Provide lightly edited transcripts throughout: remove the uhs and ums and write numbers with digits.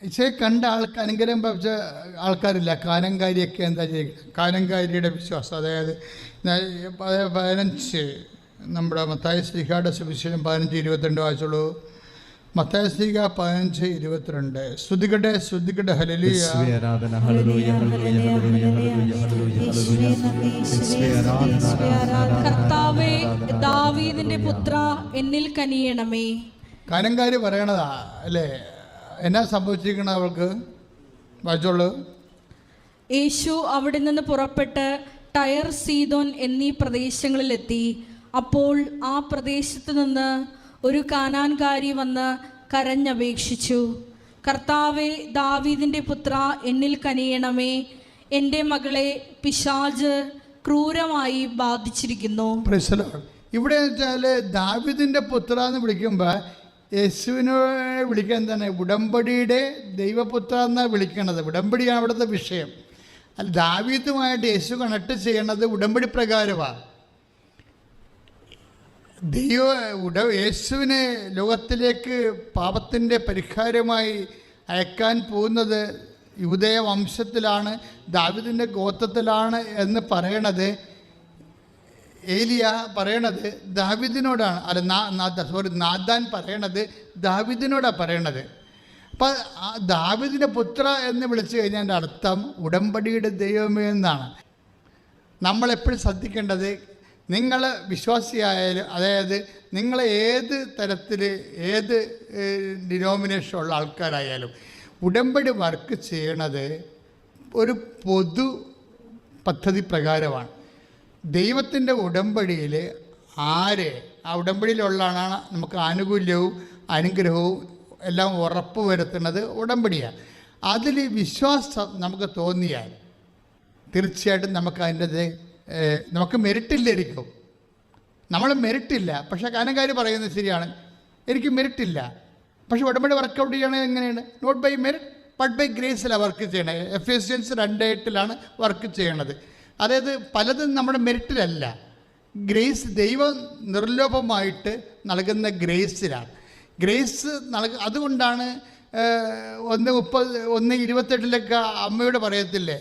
ഈശോയെ കണ്ട അനുഗ്രഹം പ്രാപിച്ച ആൾക്കാരില്ല. കാനങ്കാരിയൊക്കെ എന്താ ചെയ്യുക? കാനങ്കാരിയുടെ വിശ്വാസം, അതായത് 15 നമ്മുടെ മത്തായി ശ്ലീഹായുടെ സുവിശേഷം 15:22 വായിച്ചോളൂ. മത്തായി ശ്ലീഹ 15:22. ശ്രുതികട്ടെ ഹല്ലേലൂയ. കർത്താവേ, ദാവീദിന്റെ പുത്ര, എന്നിൽ കനിയണമേ. കാനങ്കാരി പറയണതാ അല്ലേ? എന്നാ സംഭവിച്ചിരിക്കണ അവൾക്ക്? വായിച്ചോളൂ. യേശു അവിടെ നിന്ന് പുറപ്പെട്ട് ടയർ, സീദോൻ എന്നീ പ്രദേശങ്ങളിലെത്തി. അപ്പോൾ ആ പ്രദേശത്ത് നിന്ന് ഒരു കാനാൻകാരി വന്ന് കരഞ്ഞപേക്ഷിച്ചു, കർത്താവേ, ദാവീദിന്റെ പുത്ര, എന്നിൽ കനിയണമേ. എൻ്റെ മകളെ പിശാച് ക്രൂരമായി ബാധിച്ചിരിക്കുന്നു. ഇവിടെ വെച്ചാൽ ദാവീദിന്റെ പുത്ര എന്ന് വിളിക്കുമ്പോൾ യേശുവിനെ വിളിക്കാൻ തന്നെ ഉടമ്പടിയുടെ ദൈവപുത്ര എന്നാണ് വിളിക്കണത്. ഉടമ്പടിയാണ് അവിടുത്തെ വിഷയം. അല്ല, ദാവീദുമായിട്ട് യേശു കണക്ട് ചെയ്യണത് ഉടമ്പടി പ്രകാരമാണ്. യേശുവിനെ ലോകത്തിലേക്ക് പാപത്തിൻ്റെ പരിഹാരമായി അയക്കാൻ പോകുന്നത് യൂദയ വംശത്തിലാണ്, ദാവീദിൻ്റെ ഗോത്രത്തിലാണ് എന്ന് പറയണത് ഏലിയ പറയണത് ദാവീദിനോടാണ്. നാഥാൻ പറയണത് ദാവീദിനോടാണ് പറയണത്. അപ്പം ദാവീദിൻ്റെ പുത്ര എന്ന് വിളിച്ചു കഴിഞ്ഞാൽ എൻ്റെ അർത്ഥം ഉടമ്പടിയുടെ ദൈവമേ എന്നാണ്. നമ്മളെപ്പോഴും ശ്രദ്ധിക്കേണ്ടത്, നിങ്ങൾ വിശ്വാസിയായാലും, അതായത് നിങ്ങൾ ഏത് തരത്തിൽ ഏത് ഡിനോമിനേഷനുള്ള ആൾക്കാരായാലും ഉടമ്പടി വർക്ക് ചെയ്യണത് ഒരു പൊതു പദ്ധതി പ്രകാരമാണ്. ദൈവത്തിൻ്റെ ഉടമ്പടിയിൽ ആ ഉടമ്പടിയിലുള്ളതാണ് നമുക്ക് ആനുകൂല്യവും അനുഗ്രഹവും എല്ലാം ഉറപ്പ് വരുത്തുന്നത് ഉടമ്പടിയാണ്. അതിൽ വിശ്വാസം നമുക്ക് തോന്നിയാൽ തീർച്ചയായിട്ടും നമുക്ക് മെറിറ്റില്ലായിരിക്കും. നമ്മൾ മെറിറ്റില്ല, പക്ഷേ കാനങ്കാരി പറയുന്നത് ശരിയാണ്, എനിക്ക് മെറിറ്റില്ല. പക്ഷേ ഉടമ്പടി വർക്കൗട്ട് ചെയ്യണത് എങ്ങനെയാണ്? Not by merit but by ഗ്രേസിലാണ് വർക്ക് ചെയ്യണത്. എഫേസ്യൻസ് 2:8 വർക്ക് ചെയ്യണത്. അതായത് പലതും നമ്മുടെ മെറിറ്റിലല്ല, ഗ്രേസ് ദൈവം നിർലോഭമായിട്ട് നൽകുന്ന ഗ്രേസിലാണ്. ഗ്രേസ് അതുകൊണ്ടാണ് 1:28 അമ്മയോട് പറയത്തില്ലേ,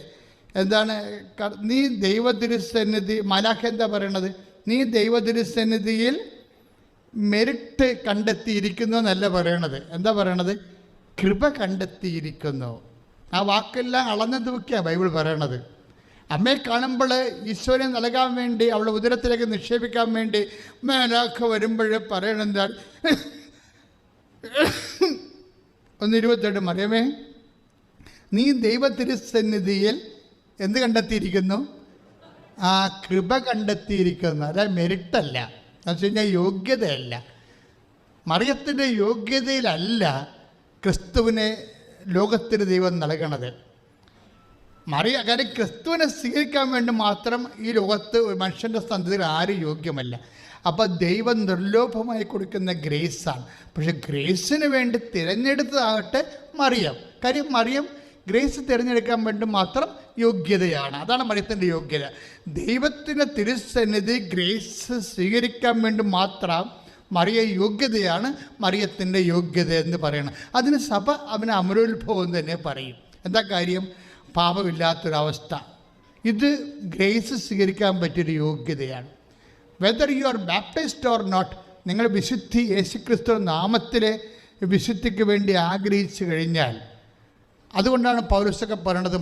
എന്താണ്, നീ ദൈവതിരുസന്നിധി, മാലാഖ എന്താ പറയണത്? നീ ദൈവതിരുസന്നിധിയിൽ മെറിറ്റ് കണ്ടെത്തിയിരിക്കുന്നു എന്നല്ല പറയണത്. എന്താ പറയണത്? കൃപ കണ്ടെത്തിയിരിക്കുന്നു. ആ വാക്കെല്ലാം അളന്നു തൂക്കിയാണ് ബൈബിൾ പറയണത്. അമ്മയെ കാണുമ്പോൾ ഈശോനെ നൽകാൻ വേണ്ടി, അവളുടെ ഉദരത്തിലേക്ക് നിക്ഷേപിക്കാൻ വേണ്ടി മാലാഖ വരുമ്പോൾ പറയണെന്താ? 1:28 മറിയമേ, നീ ദൈവതിരുസന്നിധിയിൽ എന്ത് കണ്ടെത്തിയിരിക്കുന്നു? ആ കൃപ കണ്ടെത്തിയിരിക്കുന്നു. അതായത് മെറിറ്റല്ല, എന്ന് വെച്ച് കഴിഞ്ഞാൽ യോഗ്യതയല്ല. മറിയത്തിൻ്റെ യോഗ്യതയിലല്ല ക്രിസ്തുവിനെ ലോകത്തിന് ദൈവം നൽകണത്. കാര്യം ക്രിസ്തുവിനെ സ്വീകരിക്കാൻ വേണ്ടി മാത്രം ഈ ലോകത്ത് മനുഷ്യൻ്റെ സന്തതിയിൽ ആരും യോഗ്യമല്ല. അപ്പോൾ ദൈവം നിർലോഭമായി കൊടുക്കുന്ന ഗ്രേസാണ്. പക്ഷെ ഗ്രേസിന് വേണ്ടി തിരഞ്ഞെടുത്തതാകട്ടെ മറിയം. കാര്യം മറിയം ഗ്രേസ് തിരഞ്ഞെടുക്കാൻ വേണ്ടി മാത്രം യോഗ്യതയാണ്. അതാണ് മറിയത്തിൻ്റെ യോഗ്യത. ദൈവത്തിൻ്റെ തിരുസന്നിധി ഗ്രേസ് സ്വീകരിക്കാൻ വേണ്ടി മാത്രം മറിയ യോഗ്യതയാണ് മറിയത്തിൻ്റെ യോഗ്യത എന്ന് പറയണം. അതിന് സഭ അവന് അമരോത്ഭവം തന്നെ പറയും. എന്താ കാര്യം? പാപമില്ലാത്തൊരവസ്ഥ. ഇത് ഗ്രേസ് സ്വീകരിക്കാൻ പറ്റിയൊരു യോഗ്യതയാണ്. Whether you are baptised or not, നിങ്ങൾ വിശുദ്ധി യേശുക്രിസ്തു നാമത്തിലെ വിശുദ്ധിക്ക് വേണ്ടി ആഗ്രഹിച്ചു കഴിഞ്ഞാൽ, അതുകൊണ്ടാണ് പൗലോസൊക്കെ പറയണത്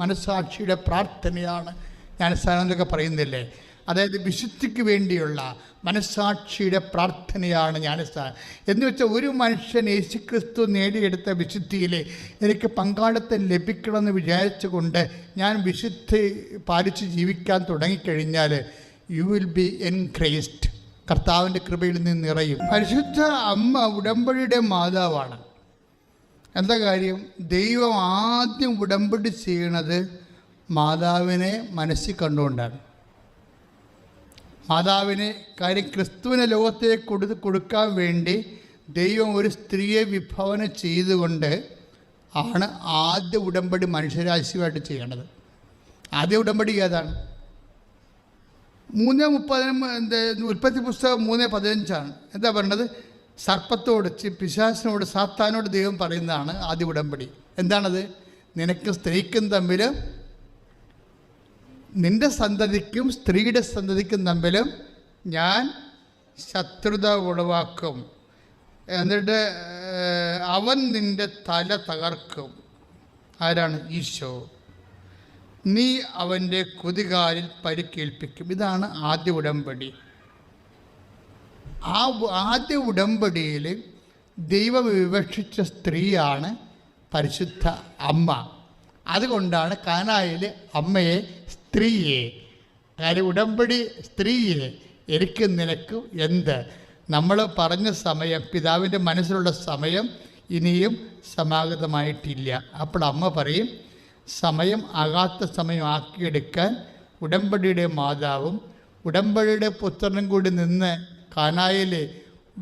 മനസ്സാക്ഷിയുടെ പ്രാർത്ഥനയാണ് ജ്ഞാനസ്നാനം എന്നൊക്കെ പറയുന്നില്ലേ. അതായത് വിശുദ്ധിക്ക് വേണ്ടിയുള്ള മനസ്സാക്ഷിയുടെ പ്രാർത്ഥനയാണ് ജ്ഞാനസ്നാനം എന്ന് വെച്ചാൽ, ഒരു മനുഷ്യൻ യേശുക്രിസ്തു നേടിയെടുത്ത വിശുദ്ധിയിൽ എനിക്ക് പങ്കാളിത്തം ലഭിക്കണമെന്ന് വിചാരിച്ചുകൊണ്ട് ഞാൻ വിശുദ്ധി പാലിച്ച് ജീവിക്കാൻ തുടങ്ങിക്കഴിഞ്ഞാൽ യു വിൽ ബി എൻക്രേസ്ഡ്. കർത്താവിൻ്റെ കൃപയിൽ നിന്ന് നിറയും. പരിശുദ്ധ അമ്മ ഉടമ്പടിയുടെ മാതാവാണ്. എന്താ കാര്യം? ദൈവം ആദ്യം ഉടമ്പടി ചെയ്യണത് മാതാവിനെ മനസ്സിൽ കണ്ടുകൊണ്ടാണ്. മാതാവിനെ കാര്യം ക്രിസ്തുവിനെ ലോകത്തേക്ക് കൊടുക്കാൻ വേണ്ടി ദൈവം ഒരു സ്ത്രീയെ വിഭാവന ചെയ്തുകൊണ്ട് ആണ് ആദ്യ ഉടമ്പടി മനുഷ്യരാശിയുമായിട്ട് ചെയ്യണത്. ആദ്യ ഉടമ്പടി ഏതാണ്? 3:30 ഉൽപ്പത്തി പുസ്തകം 3:15 എന്താ പറയണത്? സർപ്പത്തോട് പിശാചിനോട് സാത്താനോട് ദൈവം പറയുന്നതാണ് ആദ്യ ഉടമ്പടി. എന്താണത്? നിനക്കും സ്ത്രീക്കും തമ്മിലും നിന്റെ സന്തതിക്കും സ്ത്രീയുടെ സന്തതിക്കും തമ്മിലും ഞാൻ ശത്രുത ഉളവാക്കും, എന്നിട്ട് അവൻ നിന്റെ തല തകർക്കും. ആരാണ്? ഈശോ. നീ അവൻ്റെ കുതികാലിൽ പരിക്കേൽപ്പിക്കും. ഇതാണ് ആദ്യ ഉടമ്പടി. ആ ആദ്യ ഉടമ്പടിയിൽ ദൈവം വിവക്ഷിച്ച സ്ത്രീയാണ് പരിശുദ്ധ അമ്മ. അതുകൊണ്ടാണ് കാനായിൽ അമ്മയെ സ്ത്രീയെ, കാര്യം ഉടമ്പടി സ്ത്രീയെ, എനിക്കും നിനക്കും എന്ത്, നമ്മൾ പറഞ്ഞ സമയം, പിതാവിൻ്റെ മനസ്സിലുള്ള സമയം ഇനിയും സമാഗതമായിട്ടില്ല. അപ്പോൾ അമ്മ പറയും, സമയം ആകാത്ത സമയം ആക്കിയെടുക്കാൻ ഉടമ്പടിയുടെ മാതാവും ഉടമ്പടിയുടെ പുത്രനും കൂടി നിന്ന് കാനായിൽ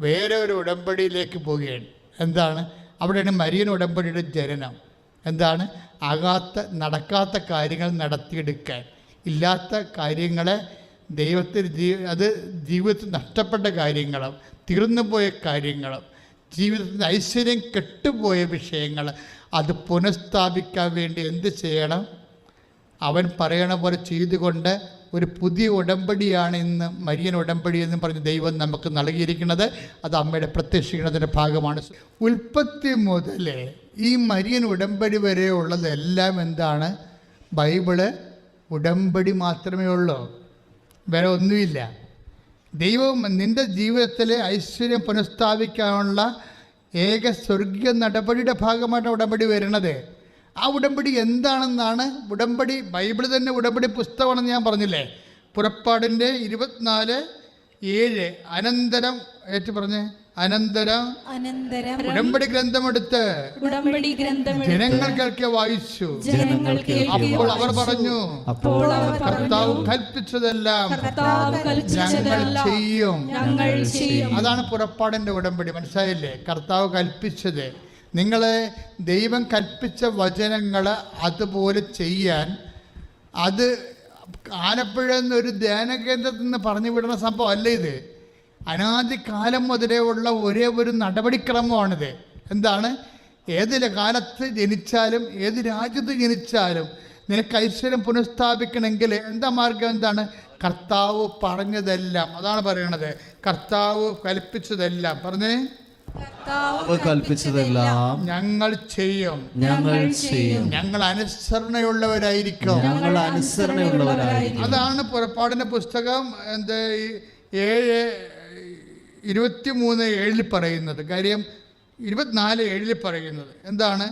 വേറെ ഒരു ഉടമ്പടിയിലേക്ക് പോവുകയാണ്. എന്താണ്? അവിടെയാണ് മരിയൻ ഉടമ്പടിയുടെ ജനനം. എന്താണ്? നടക്കാത്ത കാര്യങ്ങൾ നടത്തിയെടുക്കാൻ, ഇല്ലാത്ത കാര്യങ്ങളെ ദൈവത്തിൽ അത് ജീവിതത്തിൽ നഷ്ടപ്പെട്ട കാര്യങ്ങളും തീർന്നുപോയ കാര്യങ്ങളും ജീവിതത്തിൽ ഐശ്വര്യം കെട്ടുപോയ വിഷയങ്ങൾ അത് പുനഃസ്ഥാപിക്കാൻ വേണ്ടി എന്ത് ചെയ്യണം? അവൻ പറയണ പോലെ ചെയ്തുകൊണ്ട് ഒരു പുതിയ ഉടമ്പടിയാണ് ഇന്ന് മരിയൻ ഉടമ്പടി എന്ന് പറഞ്ഞ് ദൈവം നമുക്ക് നൽകിയിരിക്കുന്നത്. അത് അമ്മയുടെ പ്രത്യക്ഷീകരണത്തിൻ്റെ ഭാഗമാണ്. ഉൽപ്പത്തി മുതൽ ഈ മരിയൻ ഉടമ്പടി വരെ ഉള്ളതെല്ലാം എന്താണ്? ബൈബിള് ഉടമ്പടി മാത്രമേ ഉള്ളൂ, വേറെ ഒന്നുമില്ല. ദൈവം നിൻ്റെ ജീവിതത്തിലെ ഐശ്വര്യം പുനഃസ്ഥാപിക്കാനുള്ള ഏക സ്വർഗീയ നടപടിയുടെ ഭാഗമാണ് ഉടമ്പടി വരുന്നത്. ആ ഉടമ്പടി എന്താണെന്നാണ് ഉടമ്പടി, ബൈബിൾ തന്നെ ഉടമ്പടി പുസ്തകമാണെന്ന് ഞാൻ പറഞ്ഞില്ലേ. പുറപ്പാടിൻ്റെ 24:7 അനന്തരം ഏറ്റു പറഞ്ഞേ, അനന്തരം ഉടമ്പടി ഗ്രന്ഥമെടുത്ത് ജനങ്ങൾക്കൊക്കെ വായിച്ചു. അപ്പോൾ അവർ പറഞ്ഞു, കർത്താവ് കൽപ്പിച്ചതെല്ലാം ഞങ്ങൾ ചെയ്യും. അതാണ് പുറപ്പാടിൻ്റെ ഉടമ്പടി. മനസ്സിലായില്ലേ? കർത്താവ് കൽപ്പിച്ചത്, നിങ്ങളെ ദൈവം കൽപ്പിച്ച വചനങ്ങൾ അതുപോലെ ചെയ്യാൻ, അത് ആലപ്പുഴ എന്നൊരു ധ്യാന കേന്ദ്രത്തിൽ നിന്ന് പറഞ്ഞു വിടുന്ന സംഭവം അല്ല ഇത്. അനാദികാലം മുതലേ ഉള്ള ഒരേ ഒരു നടപടിക്രമമാണിത്. എന്താണ്? ഏത് കാലത്ത് ജനിച്ചാലും ഏത് രാജ്യത്ത് ജനിച്ചാലും നിനക്ക് ഐശ്വര്യം പുനഃസ്ഥാപിക്കണമെങ്കിൽ എന്താ മാർഗം? എന്താണ്? കർത്താവ് പറഞ്ഞതെല്ലാം. അതാണ് പറയണത്, കർത്താവ് കൽപ്പിച്ചതെല്ലാം. പറഞ്ഞേ, കൽപ്പിച്ചതെല്ലാം ഞങ്ങൾ ചെയ്യും. ഞങ്ങൾ അനുസരണയുള്ളവരായിരിക്കും. അതാണ് പുറപ്പാടിൻ്റെ പുസ്തകം 7:23 പറയുന്നത്. കാര്യം 24:7 പറയുന്നത് എന്താണ്?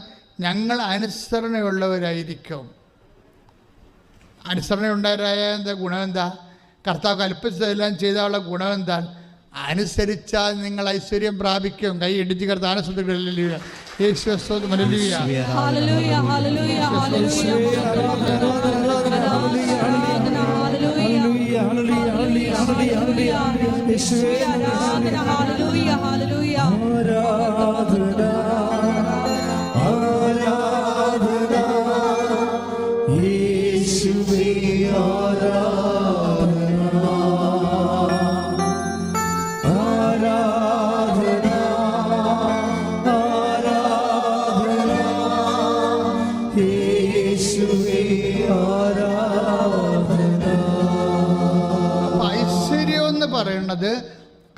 ഞങ്ങൾ അനുസരണയുള്ളവരായിരിക്കും. അനുസരണയുണ്ടായ എന്താ ഗുണം? എന്താ? കർത്താവ് കൽപ്പിച്ചതെല്ലാം ചെയ്താലുള്ള ഗുണം എന്താ? അനുസരിച്ചാൽ നിങ്ങൾ ഐശ്വര്യം പ്രാപിക്കും. കൈ ഇടിച്ച് കർത്താവ് ഐശ്വര്യം എന്ന് പറയുന്നത്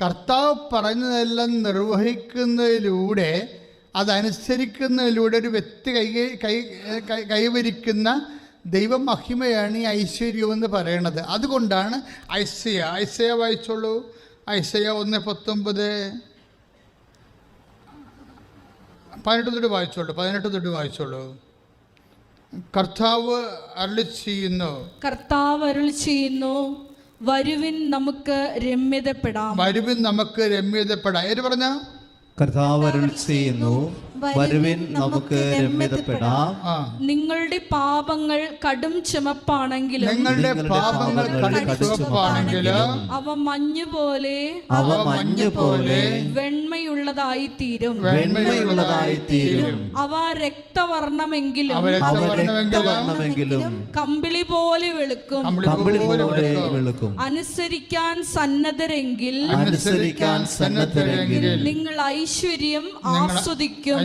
കർത്താവ് പറഞ്ഞതെല്ലാം നിർവഹിക്കുന്നതിലൂടെ, അതനുസരിക്കുന്നതിലൂടെ ഒരു വ്യക്തി കൈവരിക്കുന്ന ദൈവമഹിമയാണ് ഈ ഐശ്വര്യം എന്ന് പറയുന്നത്. അതുകൊണ്ടാണ് ഐസയ വായിച്ചോളൂ. ഐസയ 1:19 18 തൊട്ട് വായിച്ചോളൂ. കർത്താവ് അരുളി ചെയ്യുന്നു, വരുവിൻ നമുക്ക് രമ്യതപ്പെടാം. ഏത് പറഞ്ഞ? കർത്താവ് അരുളി ചെയ്യുന്നു, വരുവിൻ നമുക്ക് രമ്യതപ്പെടാം. നിങ്ങളുടെ പാപങ്ങൾ കടും ചുമപ്പാണെങ്കിലും നിങ്ങളുടെ പാപങ്ങൾ കടുപ്പാണെങ്കിലും അവ മഞ്ഞുപോലെ വെണ്മയുള്ളതായി തീരും. അവ രക്തവർണ്ണമെങ്കിലും കമ്പിളി പോലെ വെളുക്കും. അനുസരിക്കാൻ സന്നദ്ധരെങ്കിൽ നിങ്ങൾ ഐശ്വര്യം ആസ്വദിക്കും.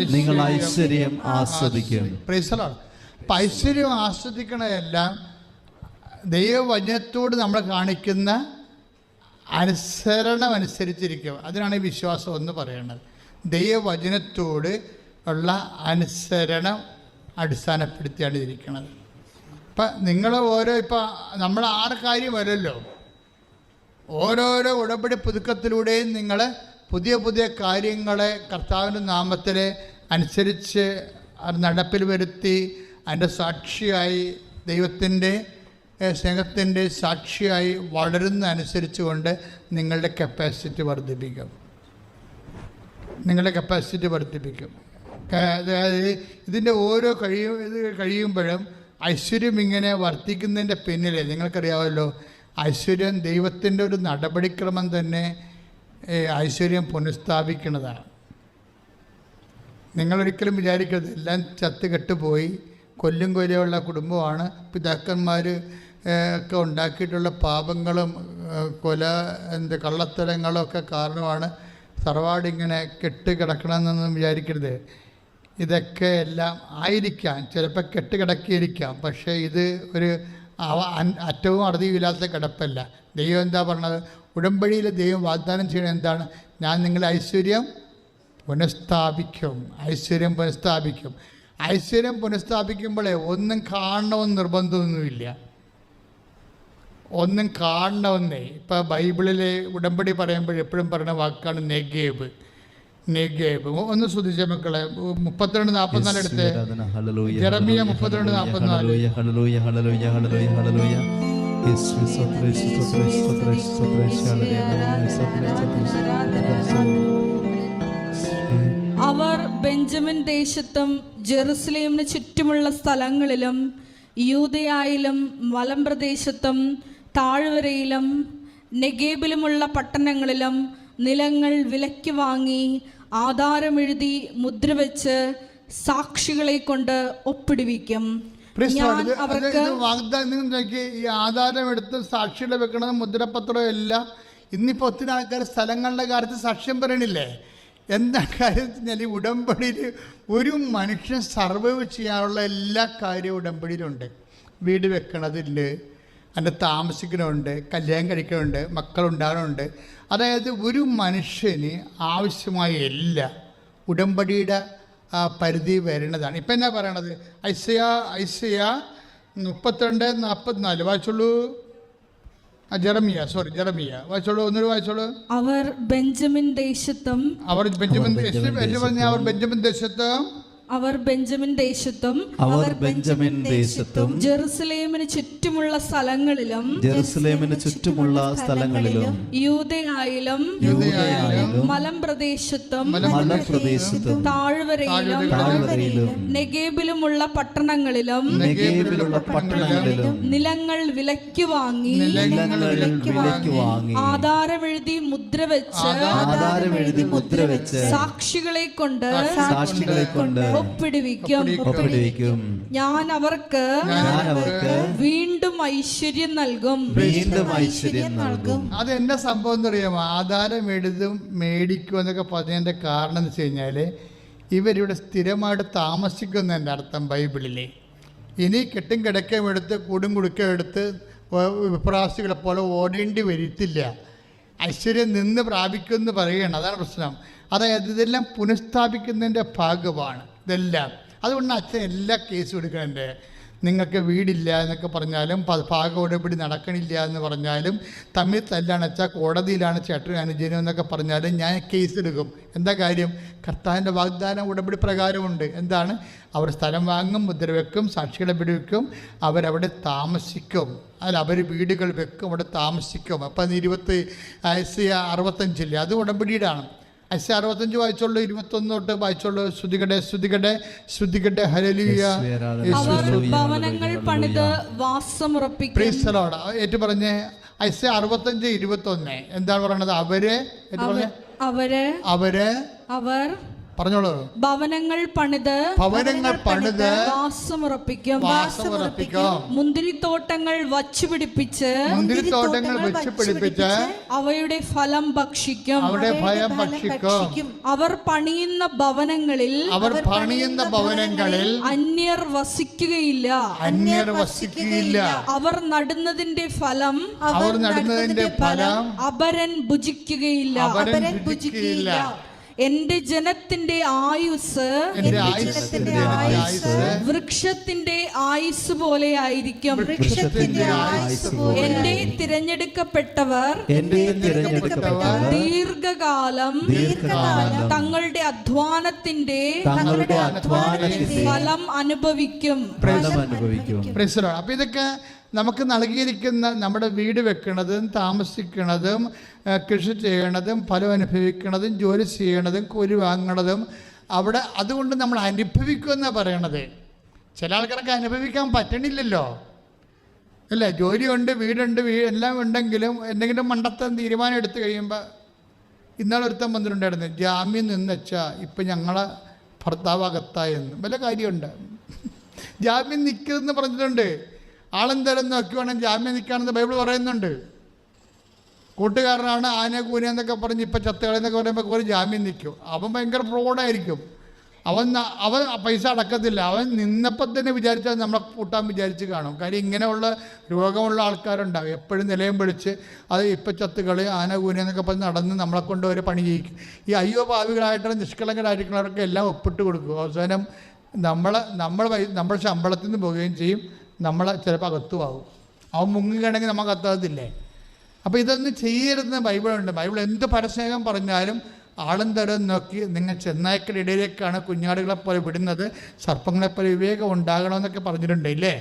അപ്പം ഐശ്വര്യം ആസ്വദിക്കണതെല്ലാം ദൈവവചനത്തോട് നമ്മൾ കാണിക്കുന്ന അനുസരണം അനുസരിച്ചിരിക്കും. അതിനാണ് ഈ വിശ്വാസം എന്ന് പറയുന്നത്. ദൈവവചനത്തോട് ഉള്ള അനുസരണം അടിസ്ഥാനപ്പെടുത്തിയാണ് ഇരിക്കുന്നത്. ഇപ്പം നിങ്ങൾ ഇപ്പം നമ്മൾ 6 കാര്യം വരല്ലോ, ഓരോരോ ഉടമ്പടി പുതുക്കത്തിലൂടെയും നിങ്ങൾ പുതിയ പുതിയ കാര്യങ്ങളെ കർത്താവിൻ്റെ നാമത്തിൽ അനുസരിച്ച് നടപ്പിൽ വരുത്തി അതിൻ്റെ സാക്ഷിയായി ദൈവത്തിൻ്റെ സ്നേഹത്തിൻ്റെ സാക്ഷിയായി വളരുന്ന അനുസരിച്ചുകൊണ്ട് നിങ്ങളുടെ കപ്പാസിറ്റി വർദ്ധിപ്പിക്കും. അതായത് ഇതിൻ്റെ ഓരോ കഴിയുമ്പോഴും ഐശ്വര്യം ഇങ്ങനെ വർദ്ധിക്കുന്നതിൻ്റെ പിന്നിൽ നിങ്ങൾക്കറിയാമല്ലോ, ഐശ്വര്യം ദൈവത്തിൻ്റെ ഒരു നടപടിക്രമം തന്നെ ഐശ്വര്യം പുനഃസ്ഥാപിക്കുന്നതാണ്. നിങ്ങളൊരിക്കലും വിചാരിക്കരുത് എല്ലാം ചത്ത് കെട്ടുപോയി കൊല്ലും കൊലയുള്ള കുടുംബമാണ്, പിതാക്കന്മാർ ഒക്കെ ഉണ്ടാക്കിയിട്ടുള്ള പാപങ്ങളും കള്ളത്തരങ്ങളും ഒക്കെ കാരണമാണ് തറവാടിങ്ങനെ കെട്ട് കിടക്കണമെന്നൊന്നും വിചാരിക്കരുത്. ഇതൊക്കെ എല്ലാം ആയിരിക്കാം, ചിലപ്പോൾ കെട്ട് കിടക്കിയിരിക്കാം, പക്ഷേ ഇത് ഒരു അറ്റവും അറുതിയില്ലാത്ത കിടപ്പല്ല. ദൈവം എന്താ പറഞ്ഞത്? ഉടമ്പടിയിൽ ദൈവം വാഗ്ദാനം ചെയ്യണത് എന്താണ്? ഞാൻ നിങ്ങളെ ഐശ്വര്യം പുനഃസ്ഥാപിക്കും. ഐശ്വര്യം പുനഃസ്ഥാപിക്കുമ്പോഴേ ഒന്നും കാണണമെന്ന് നിർബന്ധമൊന്നുമില്ല. ഒന്നും കാണണമെന്നേ. ഇപ്പോൾ ബൈബിളിലെ ഉടമ്പടി പറയുമ്പോൾ എപ്പോഴും പറയുന്ന വാക്കാണ് നെഗേബ്. ഒന്ന് ശ്രദ്ധിച്ച മക്കളെ, 32:44 എടുത്ത് ജെറമിയ 32:44. അവർ ബെഞ്ചമിൻ ദേശത്തും ജെറുസലേമിന് ചുറ്റുമുള്ള സ്ഥലങ്ങളിലും യൂദയായിലും മലമ്പ്രദേശത്തും താഴ്വരയിലും നെഗേബിലുമുള്ള പട്ടണങ്ങളിലും നിലങ്ങൾ വിലയ്ക്ക് വാങ്ങി ആധാരമെഴുതി മുദ്രവെച്ച് സാക്ഷികളെ കൊണ്ട് ഒപ്പിടുവിക്കും. വാഗ്ദാനം ഈ ആധാരം എടുത്ത് സാക്ഷികളെ വെക്കണത് മുദ്രപത്രം എല്ലാം. ഇന്നിപ്പോൾ ഒത്തിരി ആൾക്കാർ സ്ഥലങ്ങളുടെ കാര്യത്തിൽ സാക്ഷ്യം പറയണില്ലേ? എന്താ കാര്യം? ഈ ഉടമ്പടിയിൽ ഒരു മനുഷ്യൻ സർവൈവ് ചെയ്യാനുള്ള എല്ലാ കാര്യവും ഉടമ്പടിയിലുണ്ട്. വീട് വെക്കണതുണ്ട്, അതിൻ്റെ താമസിക്കണമുണ്ട്, കല്യാണം കഴിക്കണമുണ്ട്, മക്കളുണ്ടാകണമുണ്ട്. അതായത് ഒരു മനുഷ്യന് ആവശ്യമായ എല്ലാം ഉടമ്പടിയുടെ പരിധി വരുന്നതാണ്. ഇപ്പം എന്നാ പറയണത്? ഐസയ 32:44 വായിച്ചോളൂ. ജെറമിയ വായിച്ചോളൂ, ഒന്നൊരു വായിച്ചോളൂ. അവർ ബെഞ്ചമിൻ ദേശത്തും ജെറുസലേമിന് ചുറ്റുമുള്ള സ്ഥലങ്ങളിലും യൂദയായിലും മലമ്പ്രദേശത്തും താഴ്വരയിലും നെഗേബിലുമുള്ള പട്ടണങ്ങളിലും നിലങ്ങൾ വിലയ്ക്ക് വാങ്ങി ആധാരമെഴുതി മുദ്രവെച്ച് സാക്ഷികളെ കൊണ്ട് ഒപ്പിടുവിക്കും. ഞാൻ അവർക്ക് വീണ്ടും ഐശ്വര്യം നൽകും. അത് എന്നെ സംഭവം എന്നറിയാമോ? ആധാരം മേടിക്കും എന്നൊക്കെ പറഞ്ഞതിൻ്റെ കാരണം എന്ന് വെച്ച് കഴിഞ്ഞാൽ ഇവരിവിടെ സ്ഥിരമായിട്ട് താമസിക്കുന്നതിൻ്റെ അർത്ഥം ബൈബിളിലെ. ഇനി കെട്ടും കിടക്കയും എടുത്ത് കൂടും കുടുക്കയും എടുത്ത് വിപ്രാസികളെ പോലെ ഓടേണ്ടി വരത്തില്ല. ഐശ്വര്യം നിന്ന് പ്രാപിക്കുമെന്ന് പറയുകയാണ്. അതാണ് പ്രശ്നം. അതായത് ഇതെല്ലാം പുനഃസ്ഥാപിക്കുന്നതിൻ്റെ ഭാഗമാണ് ഇതെല്ലാം. അതുകൊണ്ട് അച്ഛൻ എല്ലാ കേസും എടുക്കണേ. നിങ്ങൾക്ക് വീടില്ല എന്നൊക്കെ പറഞ്ഞാലും ഭാഗ ഉടമ്പടി നടക്കണില്ല എന്ന് പറഞ്ഞാലും തമ്മിൽ തല്ലാണ് വെച്ചാൽ കോടതിയിലാണ് ചേട്ടനും അനുജനും എന്നൊക്കെ പറഞ്ഞാലും ഞാൻ കേസ് എടുക്കും. എന്താ കാര്യം? കർത്താവിൻ്റെ വാഗ്ദാനം ഉടമ്പടി പ്രകാരമുണ്ട്. എന്താണ്? അവർ സ്ഥലം വാങ്ങും, മുദ്രവെക്കും, സാക്ഷികളെ പിടിവെക്കും, അവരവിടെ താമസിക്കും. അവർ വീടുകൾ വെക്കും, അവിടെ താമസിക്കും. അപ്പം 65 അത് ഉടമ്പടിയിലാണ്. ഐസയ 65 വായിച്ചോളൂ, 21 തൊട്ട് വായിച്ചോളൂ. സ്തുതികട്ടെ സ്തുതികട്ടെ സ്തുതികട്ടെ, ഹല്ലേലൂയ. അവർ ഭവനങ്ങൾ പണിത് വാസമുറപ്പിക്കും. Praise the Lord. ഏറ്റു പറഞ്ഞേ ഐസയ 65, 21 എന്താണ് പറയണത്? അവർ പറഞ്ഞോളൂ. ഭവനങ്ങൾ പണിത് വാസമുറപ്പിക്കും. മുന്തിരിത്തോട്ടങ്ങൾ വച്ചുപിടിപ്പിച്ച് അവയുടെ ഫലം ഭക്ഷിക്കും. അവർ പണിയുന്ന ഭവനങ്ങളിൽ അന്യർ വസിക്കുകയില്ല. അവർ നടുന്നതിന്റെ ഫലം അപരൻ ഭുജിക്കുകയില്ല. എന്റെ ജനത്തിന്റെ ആയുസ് വൃക്ഷത്തിന്റെ ആയുസ് പോലെ ആയിരിക്കും. എന്റെ തിരഞ്ഞെടുക്കപ്പെട്ടവർ ദീർഘകാലം തങ്ങളുടെ അധ്വാനത്തിന്റെ ഫലം അനുഭവിക്കും. അപ്പൊ ഇതൊക്കെ നമുക്ക് നൽകിയിരിക്കുന്ന നമ്മുടെ വീട് വെക്കുന്നതും താമസിക്കുന്നതും കൃഷി ചെയ്യണതും ഫലം അനുഭവിക്കുന്നതും ജോലി ചെയ്യണതും കൂലി വാങ്ങണതും അവിടെ അതുകൊണ്ട് നമ്മൾ അനുഭവിക്കുമെന്നാണ് പറയണത്. ചില ആൾക്കാർക്ക് അനുഭവിക്കാൻ പറ്റണില്ലല്ലോ അല്ലേ? ജോലിയുണ്ട്, വീടുണ്ട്, എല്ലാം ഉണ്ടെങ്കിലും എന്തെങ്കിലും മണ്ടത്തം തീരുമാനം എടുത്തു കഴിയുമ്പോൾ ഇന്നാളൊരുത്തം വന്നിട്ടുണ്ടായിരുന്നു, ജാമ്യം നിന്നുവെച്ചാൽ ഇപ്പം ഞങ്ങളെ ഭർത്താവ് അകത്തായെന്ന്. വല്ല കാര്യമുണ്ട്? ജാമ്യം നിൽക്കുമെന്ന് പറഞ്ഞിട്ടുണ്ട്. ആളെന്തായാലും നോക്കുവാണെങ്കിൽ ജാമ്യം നിൽക്കുകയാണെന്ന് ബൈബിൾ പറയുന്നുണ്ട്. കൂട്ടുകാരനാണ് ആന കൂന എന്നൊക്കെ പറഞ്ഞ് ഇപ്പം ചത്തുകളെന്നൊക്കെ പറയുമ്പോൾ ഒരു ജാമ്യം നിൽക്കും. അവൻ ഭയങ്കര ഫ്രോഡായിരിക്കും. അവൻ പൈസ അടക്കത്തില്ല. അവൻ നിന്നപ്പം തന്നെ വിചാരിച്ചാൽ നമ്മളെ കൂട്ടാൻ വിചാരിച്ച് കാണും. കാര്യം ഇങ്ങനെയുള്ള രോഗമുള്ള ആൾക്കാരുണ്ടാവും. എപ്പോഴും നിലയം പിടിച്ച് അത് ഇപ്പം ചത്തുകളി ആന കൂന എന്നൊക്കെ പറഞ്ഞ് നടന്ന് നമ്മളെ കൊണ്ട് ഒരു പണി ചെയ്യിക്കും. ഈ അയ്യോ ഭാവികളായിട്ടുള്ള നിഷ്കളങ്കരായിരിക്കുന്നവർക്ക് എല്ലാം ഒപ്പിട്ട് കൊടുക്കും. അവസാനം നമ്മൾ ശമ്പളത്തിൽ നിന്ന് പോവുകയും ചെയ്യും. നമ്മളെ ചിലപ്പോൾ അകത്തുമാകും. അവൻ മുങ്ങുകയാണെങ്കിൽ നമുക്ക് അകത്താകത്തില്ലേ? അപ്പോൾ ഇതൊന്നും ചെയ്യരുതെന്ന് ബൈബിളുണ്ട്. ബൈബിൾ എന്ത് പരസ്നേഹം പറഞ്ഞാലും ആളും തരം നോക്കി നിങ്ങൾ ചെന്നായ്ക്കളുടെ ഇടയിലേക്കാണ് കുഞ്ഞാടുകളെപ്പോലെ വിടുന്നത്, സർപ്പങ്ങളെപ്പോലെ വിവേകം ഉണ്ടാകണമെന്നൊക്കെ പറഞ്ഞിട്ടുണ്ട് ഇല്ലേ?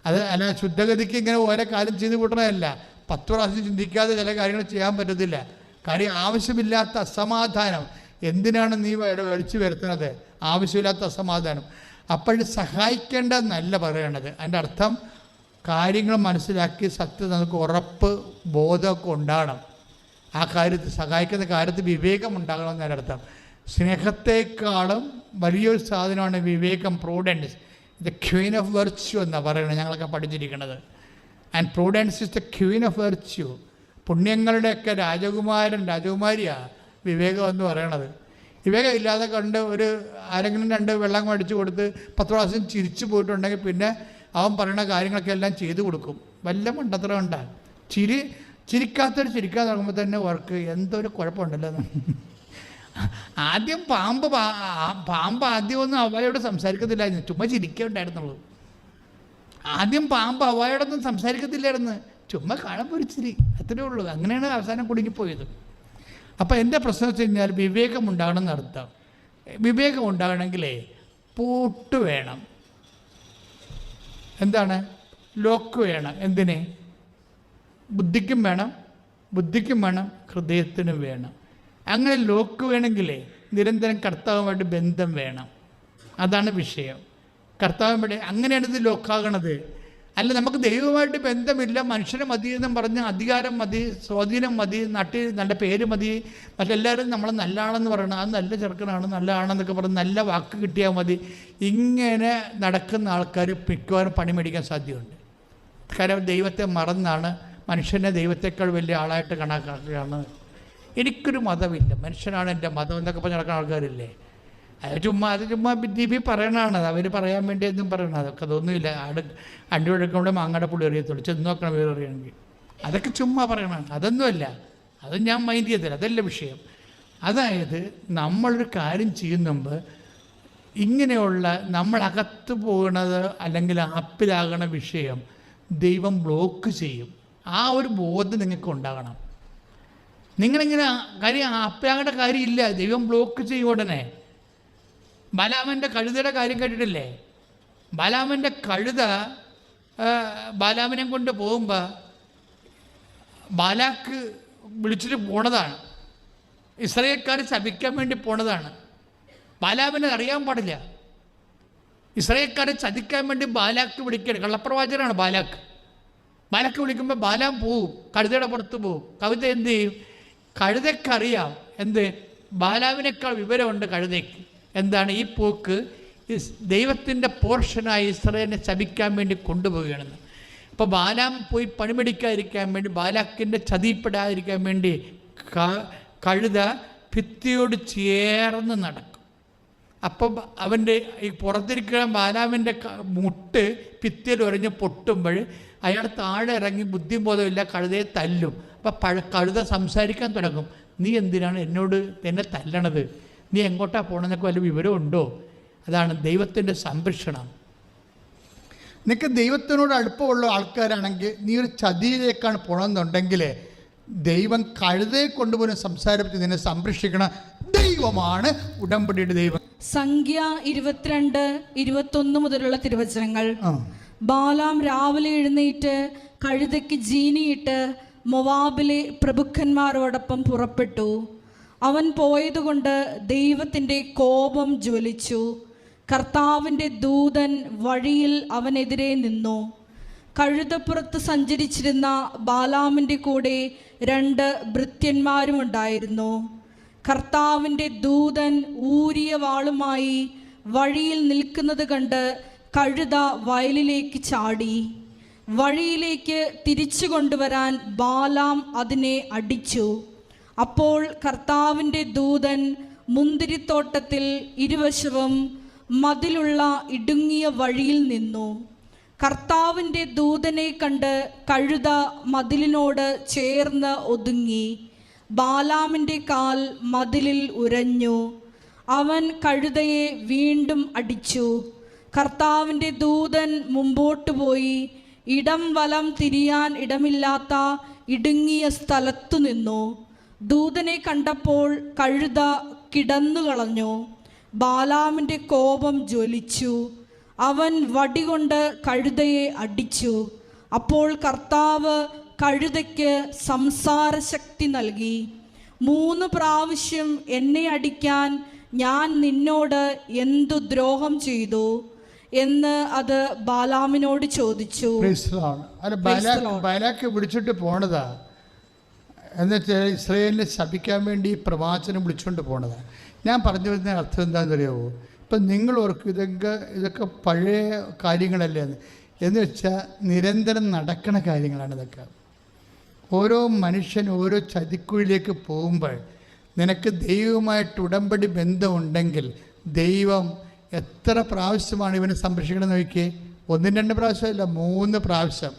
അത് അല്ല ശുദ്ധഗതിക്ക് ഇങ്ങനെ ഓരോ കാര്യം ചെയ്ത് കൂട്ടണമല്ല. 10 പ്രാവശ്യം ചിന്തിക്കാതെ ചില കാര്യങ്ങൾ ചെയ്യാൻ പറ്റത്തില്ല. കാര്യം ആവശ്യമില്ലാത്ത അസമാധാനം എന്തിനാണ് നീ വലിച്ചു വരുത്തുന്നത്? ആവശ്യമില്ലാത്ത അസമാധാനം. അപ്പോൾ സഹായിക്കേണ്ടതെന്നല്ല പറയണത്. അതിൻ്റെ അർത്ഥം കാര്യങ്ങൾ മനസ്സിലാക്കി സത്യം നമുക്ക് ഉറപ്പ് ബോധമൊക്കെ ഉണ്ടാകണം. ആ കാര്യത്തിൽ സഹായിക്കുന്ന കാര്യത്തിൽ വിവേകം ഉണ്ടാകണം എന്നതിൻ്റെ അർത്ഥം. സ്നേഹത്തെക്കാളും വലിയൊരു സാധനമാണ് വിവേകം, prudence. The queen of virtue എന്നാണ് പറയുന്നത്, ഞങ്ങളൊക്കെ പഠിച്ചിരിക്കുന്നത്. And prudence is the queen of virtue. പുണ്യങ്ങളുടെയൊക്കെ രാജകുമാരിയാണ് വിവേകം എന്ന് പറയണത്. വിവേകം ഇല്ലാതെ കണ്ട് ആരെങ്കിലും 2 വെള്ളം മേടിച്ച് കൊടുത്ത് 10 പ്രാവശ്യം ചിരിച്ചു പോയിട്ടുണ്ടെങ്കിൽ പിന്നെ അവൻ പറയുന്ന കാര്യങ്ങളൊക്കെ എല്ലാം ചെയ്തു കൊടുക്കും. വല്ല മണ്ടത്തരം ഉണ്ടാകും. ചിരിക്കാതെ തുടങ്ങുമ്പോൾ തന്നെ അവർക്ക് എന്തൊരു കുഴപ്പമുണ്ടല്ലോ. ആദ്യം പാമ്പ് ആദ്യമൊന്നും അവയോട് സംസാരിക്കത്തില്ലായിരുന്നു, ചുമ്മാ ചിരിക്കുണ്ടായിരുന്നുള്ളൂ. ആദ്യം പാമ്പ് അവയോടൊന്നും സംസാരിക്കത്തില്ലായിരുന്നു, ചുമ്മാ കാണുമ്പോൾ ഒരു ചിരി, അത്രേ ഉള്ളൂ. അങ്ങനെയാണ് അവസാനം കുടുങ്ങിപ്പോയത്. അപ്പോൾ എൻ്റെ പ്രശ്നം വെച്ച് കഴിഞ്ഞാൽ വിവേകം ഉണ്ടാകണമെന്ന് അർത്ഥം. വിവേകം ഉണ്ടാകണമെങ്കിലേ പൂട്ട് വേണം. എന്താണ്? ലോക്ക് വേണം. എന്തിനെ? ബുദ്ധിക്കും വേണം ഹൃദയത്തിനും വേണം. അങ്ങനെ ലോക്ക് വേണമെങ്കിലേ നിരന്തരം കർത്താവുമായിട്ട് ബന്ധം വേണം. അതാണ് വിഷയം. കർത്താവുമായിട്ട് അങ്ങനെയാണ് ഇത് ലോക്കാകണത്. അല്ല നമുക്ക് ദൈവമായിട്ട് ബന്ധമില്ല, മനുഷ്യനെ മതി എന്നും പറഞ്ഞ് അധികാരം മതി, സ്വാധീനം മതി, നാട്ടിൽ നല്ല പേര് മതി, മറ്റെല്ലാവരും നമ്മൾ നല്ലതാണെന്ന് പറയണം, അത് നല്ല ചെറുക്കനാണ്, നല്ലതാണെന്നൊക്കെ പറഞ്ഞ് നല്ല വാക്ക് കിട്ടിയാൽ മതി. ഇങ്ങനെ നടക്കുന്ന ആൾക്കാർ മിക്കവാറും പണി മേടിക്കാൻ സാധ്യതയുണ്ട്. കാരണം ദൈവത്തെ മറന്നാണ് മനുഷ്യനെ ദൈവത്തെക്കാൾ വലിയ ആളായിട്ട് കണക്കാക്കുകയാണ്. എനിക്കൊരു മതമില്ല, മനുഷ്യനാണ് എൻ്റെ മതം എന്നൊക്കെ പറഞ്ഞ് നടക്കുന്ന ആൾക്കാരില്ലേ? അത് ചുമ്മാ ബി പറയണതാണ്. അവർ പറയാൻ വേണ്ടി എന്തും പറയണം. അതൊക്കെ അതൊന്നുമില്ല. അണ്ടുകൊടുക്കുമ്പോൾ മാങ്ങയുടെ പുള്ളി അറിയത്തുള്ളൂ, ചെന്ന് നോക്കണം വേറെ അറിയണമെങ്കിൽ. അതൊക്കെ ചുമ്മാ പറയണം. അതൊന്നുമല്ല, അത് ഞാൻ മൈൻഡ് ചെയ്തില്ല, അതല്ല വിഷയം. അതായത് നമ്മളൊരു കാര്യം ചെയ്യുന്നുമ്പ് ഇങ്ങനെയുള്ള നമ്മളകത്ത് പോകുന്നത് അല്ലെങ്കിൽ ആപ്പിലാകണ വിഷയം ദൈവം ബ്ലോക്ക് ചെയ്യും. ആ ഒരു ബോധം നിങ്ങൾക്ക് ഉണ്ടാകണം. നിങ്ങളിങ്ങനെ കാര്യം ആപ്പിലാകേണ്ട കാര്യമില്ല, ദൈവം ബ്ലോക്ക് ചെയ്യും ഉടനെ. ബാലാമൻ്റെ കഴുതയുടെ കാര്യം കേട്ടിട്ടില്ലേ? ബാലാമൻ്റെ കഴുത ബാലാമിനെ കൊണ്ട് പോകുമ്പോൾ ബാലാക്ക് വിളിച്ചിട്ട് പോണതാണ്. ഇസ്രായേൽക്കാരെ ശപിക്കാൻ വേണ്ടി പോണതാണ്. ബാലാമിനെ അറിയാൻ പാടില്ല. ഇസ്രായേൽക്കാരെ ചതിക്കാൻ വേണ്ടി ബാലാക്ക് വിളിക്കുകയാണ്. കള്ളപ്രവാചകനാണ് ബാലാക്ക്. ബാലാക്ക് വിളിക്കുമ്പോൾ ബാലാം പോവും, കഴുതയുടെ പുറത്ത് പോവും. കവിത എന്ത് ചെയ്യും? കഴുതയ്ക്കറിയാം എന്ത്, ബാലാവിനേക്കാൾ വിവരമുണ്ട് കഴുതയ്ക്ക്. എന്താണ് ഈ പോക്ക്? ദൈവത്തിൻ്റെ പോർഷനായി ഇസ്രായേലിനെ ശപിക്കാൻ വേണ്ടി കൊണ്ടുപോവുകയാണെന്ന്. അപ്പോൾ ബാലാം പോയി പണിമെടിക്കാതിരിക്കാൻ വേണ്ടി, ബാലാക്കിൻ്റെ ചതിപ്പെടാതിരിക്കാൻ വേണ്ടി കഴുത ഭിത്തിയോട് ചേർന്ന് നടക്കും. അപ്പം അവൻ്റെ ഈ പുറത്തിരിക്കുന്ന ബാലാമിൻ്റെ മുട്ട് ഭിത്തിയിൽ ഉരഞ്ഞ് പൊട്ടുമ്പോൾ അയാൾ താഴെ ഇറങ്ങി ബുദ്ധിബോധമില്ല കഴുതയെ തല്ലും. അപ്പം കഴുത സംസാരിക്കാൻ തുടങ്ങും. നീ എന്തിനാണ് എന്നെ തല്ലണത്? നീ എങ്ങോട്ടാ പോകണമെന്നൊക്കെ വല്ല വിവരമുണ്ടോ? അതാണ് ദൈവത്തിൻ്റെ സംരക്ഷണം. നിനക്ക് ദൈവത്തിനോട് അടുപ്പമുള്ള ആൾക്കാരാണെങ്കിൽ നീ ഒരു ചതിയിലേക്കാണ് പോകണമെന്നുണ്ടെങ്കിൽ ദൈവം കഴുതയെ കൊണ്ടുപോലും സംസാരിച്ച് നിന്നെ സംരക്ഷിക്കണ ദൈവമാണ് ഉടമ്പടിയുടെ ദൈവം. സംഖ്യ 22-21 മുതലുള്ള തിരുവചനങ്ങൾ. ബാലാം രാവിലെ എഴുന്നേറ്റ് കഴുതയ്ക്ക് ജീനിയിട്ട് മൊവാബിലെ പ്രഭുക്കന്മാരോടൊപ്പം പുറപ്പെട്ടു. അവൻ പോയതുകൊണ്ട് ദൈവത്തിൻ്റെ കോപം ജ്വലിച്ചു. കർത്താവിൻ്റെ ദൂതൻ വഴിയിൽ അവനെതിരെ നിന്നു. കഴുതപ്പുറത്ത് സഞ്ചരിച്ചിരുന്ന ബാലാമിൻ്റെ കൂടെ 2 ഭൃത്യന്മാരും ഉണ്ടായിരുന്നു. കർത്താവിൻ്റെ ദൂതൻ ഊരിയ വാളുമായി വഴിയിൽ നിൽക്കുന്നത് കണ്ട് കഴുത വയലിലേക്ക് ചാടി. വഴിയിലേക്ക് തിരിച്ചു കൊണ്ടുവരാൻ ബാലാം അതിനെ അടിച്ചു. അപ്പോൾ കർത്താവിൻ്റെ ദൂതൻ മുന്തിരിത്തോട്ടത്തിൽ ഇരുവശവും മതിലുള്ള ഇടുങ്ങിയ വഴിയിൽ നിന്നു. കർത്താവിൻ്റെ ദൂതനെ കണ്ട് കഴുത മതിലിനോട് ചേർന്ന് ഒതുങ്ങി. ബാലാമിൻ്റെ കാൽ മതിലിൽ ഉരഞ്ഞു. അവൻ കഴുതയെ വീണ്ടും അടിച്ചു. കർത്താവിൻ്റെ ദൂതൻ മുമ്പോട്ട് പോയി ഇടം വലം തിരിയാൻ ഇടമില്ലാത്ത ഇടുങ്ങിയ സ്ഥലത്തു നിന്നു. ദൂതനെ കണ്ടപ്പോൾ കഴുത കിടന്നുകളഞ്ഞു. ബാലാമിൻ്റെ കോപം ജ്വലിച്ചു. അവൻ വടികൊണ്ട് കഴുതയെ അടിച്ചു. അപ്പോൾ കർത്താവ് കഴുതയ്ക്ക് സംസാരശക്തി നൽകി. 3 പ്രാവശ്യം എന്നെ അടിക്കാൻ ഞാൻ നിന്നോട് എന്തു ദ്രോഹം ചെയ്തു എന്ന് അത് ബാലാമിനോട് ചോദിച്ചു. ബാലാക്ക് വിളിച്ചിട്ട് പോണതാ. എന്നുവെച്ചാൽ ഇസ്രായേലിനെ ശപിക്കാൻ വേണ്ടി പ്രവാചനം വിളിച്ചുകൊണ്ട് പോണതാണ്. ഞാൻ പറഞ്ഞു വരുന്ന അർത്ഥം എന്താണെന്ന് അറിയാമോ? ഇപ്പം നിങ്ങൾ ഓർക്കും ഇതൊക്കെ പഴയ കാര്യങ്ങളല്ലേ എന്ന് വെച്ചാൽ നിരന്തരം നടക്കണ കാര്യങ്ങളാണ് ഇതൊക്കെ. ഓരോ മനുഷ്യൻ ഓരോ ചതിക്കുഴിയിലേക്ക് പോകുമ്പോൾ നിനക്ക് ദൈവവുമായിട്ട് ഉടമ്പടി ബന്ധമുണ്ടെങ്കിൽ ദൈവം എത്ര പ്രാവശ്യമാണ് ഇവനെ സംരക്ഷിക്കണം നോക്കിയേ. 1-2 പ്രാവശ്യമല്ല, 3 പ്രാവശ്യം.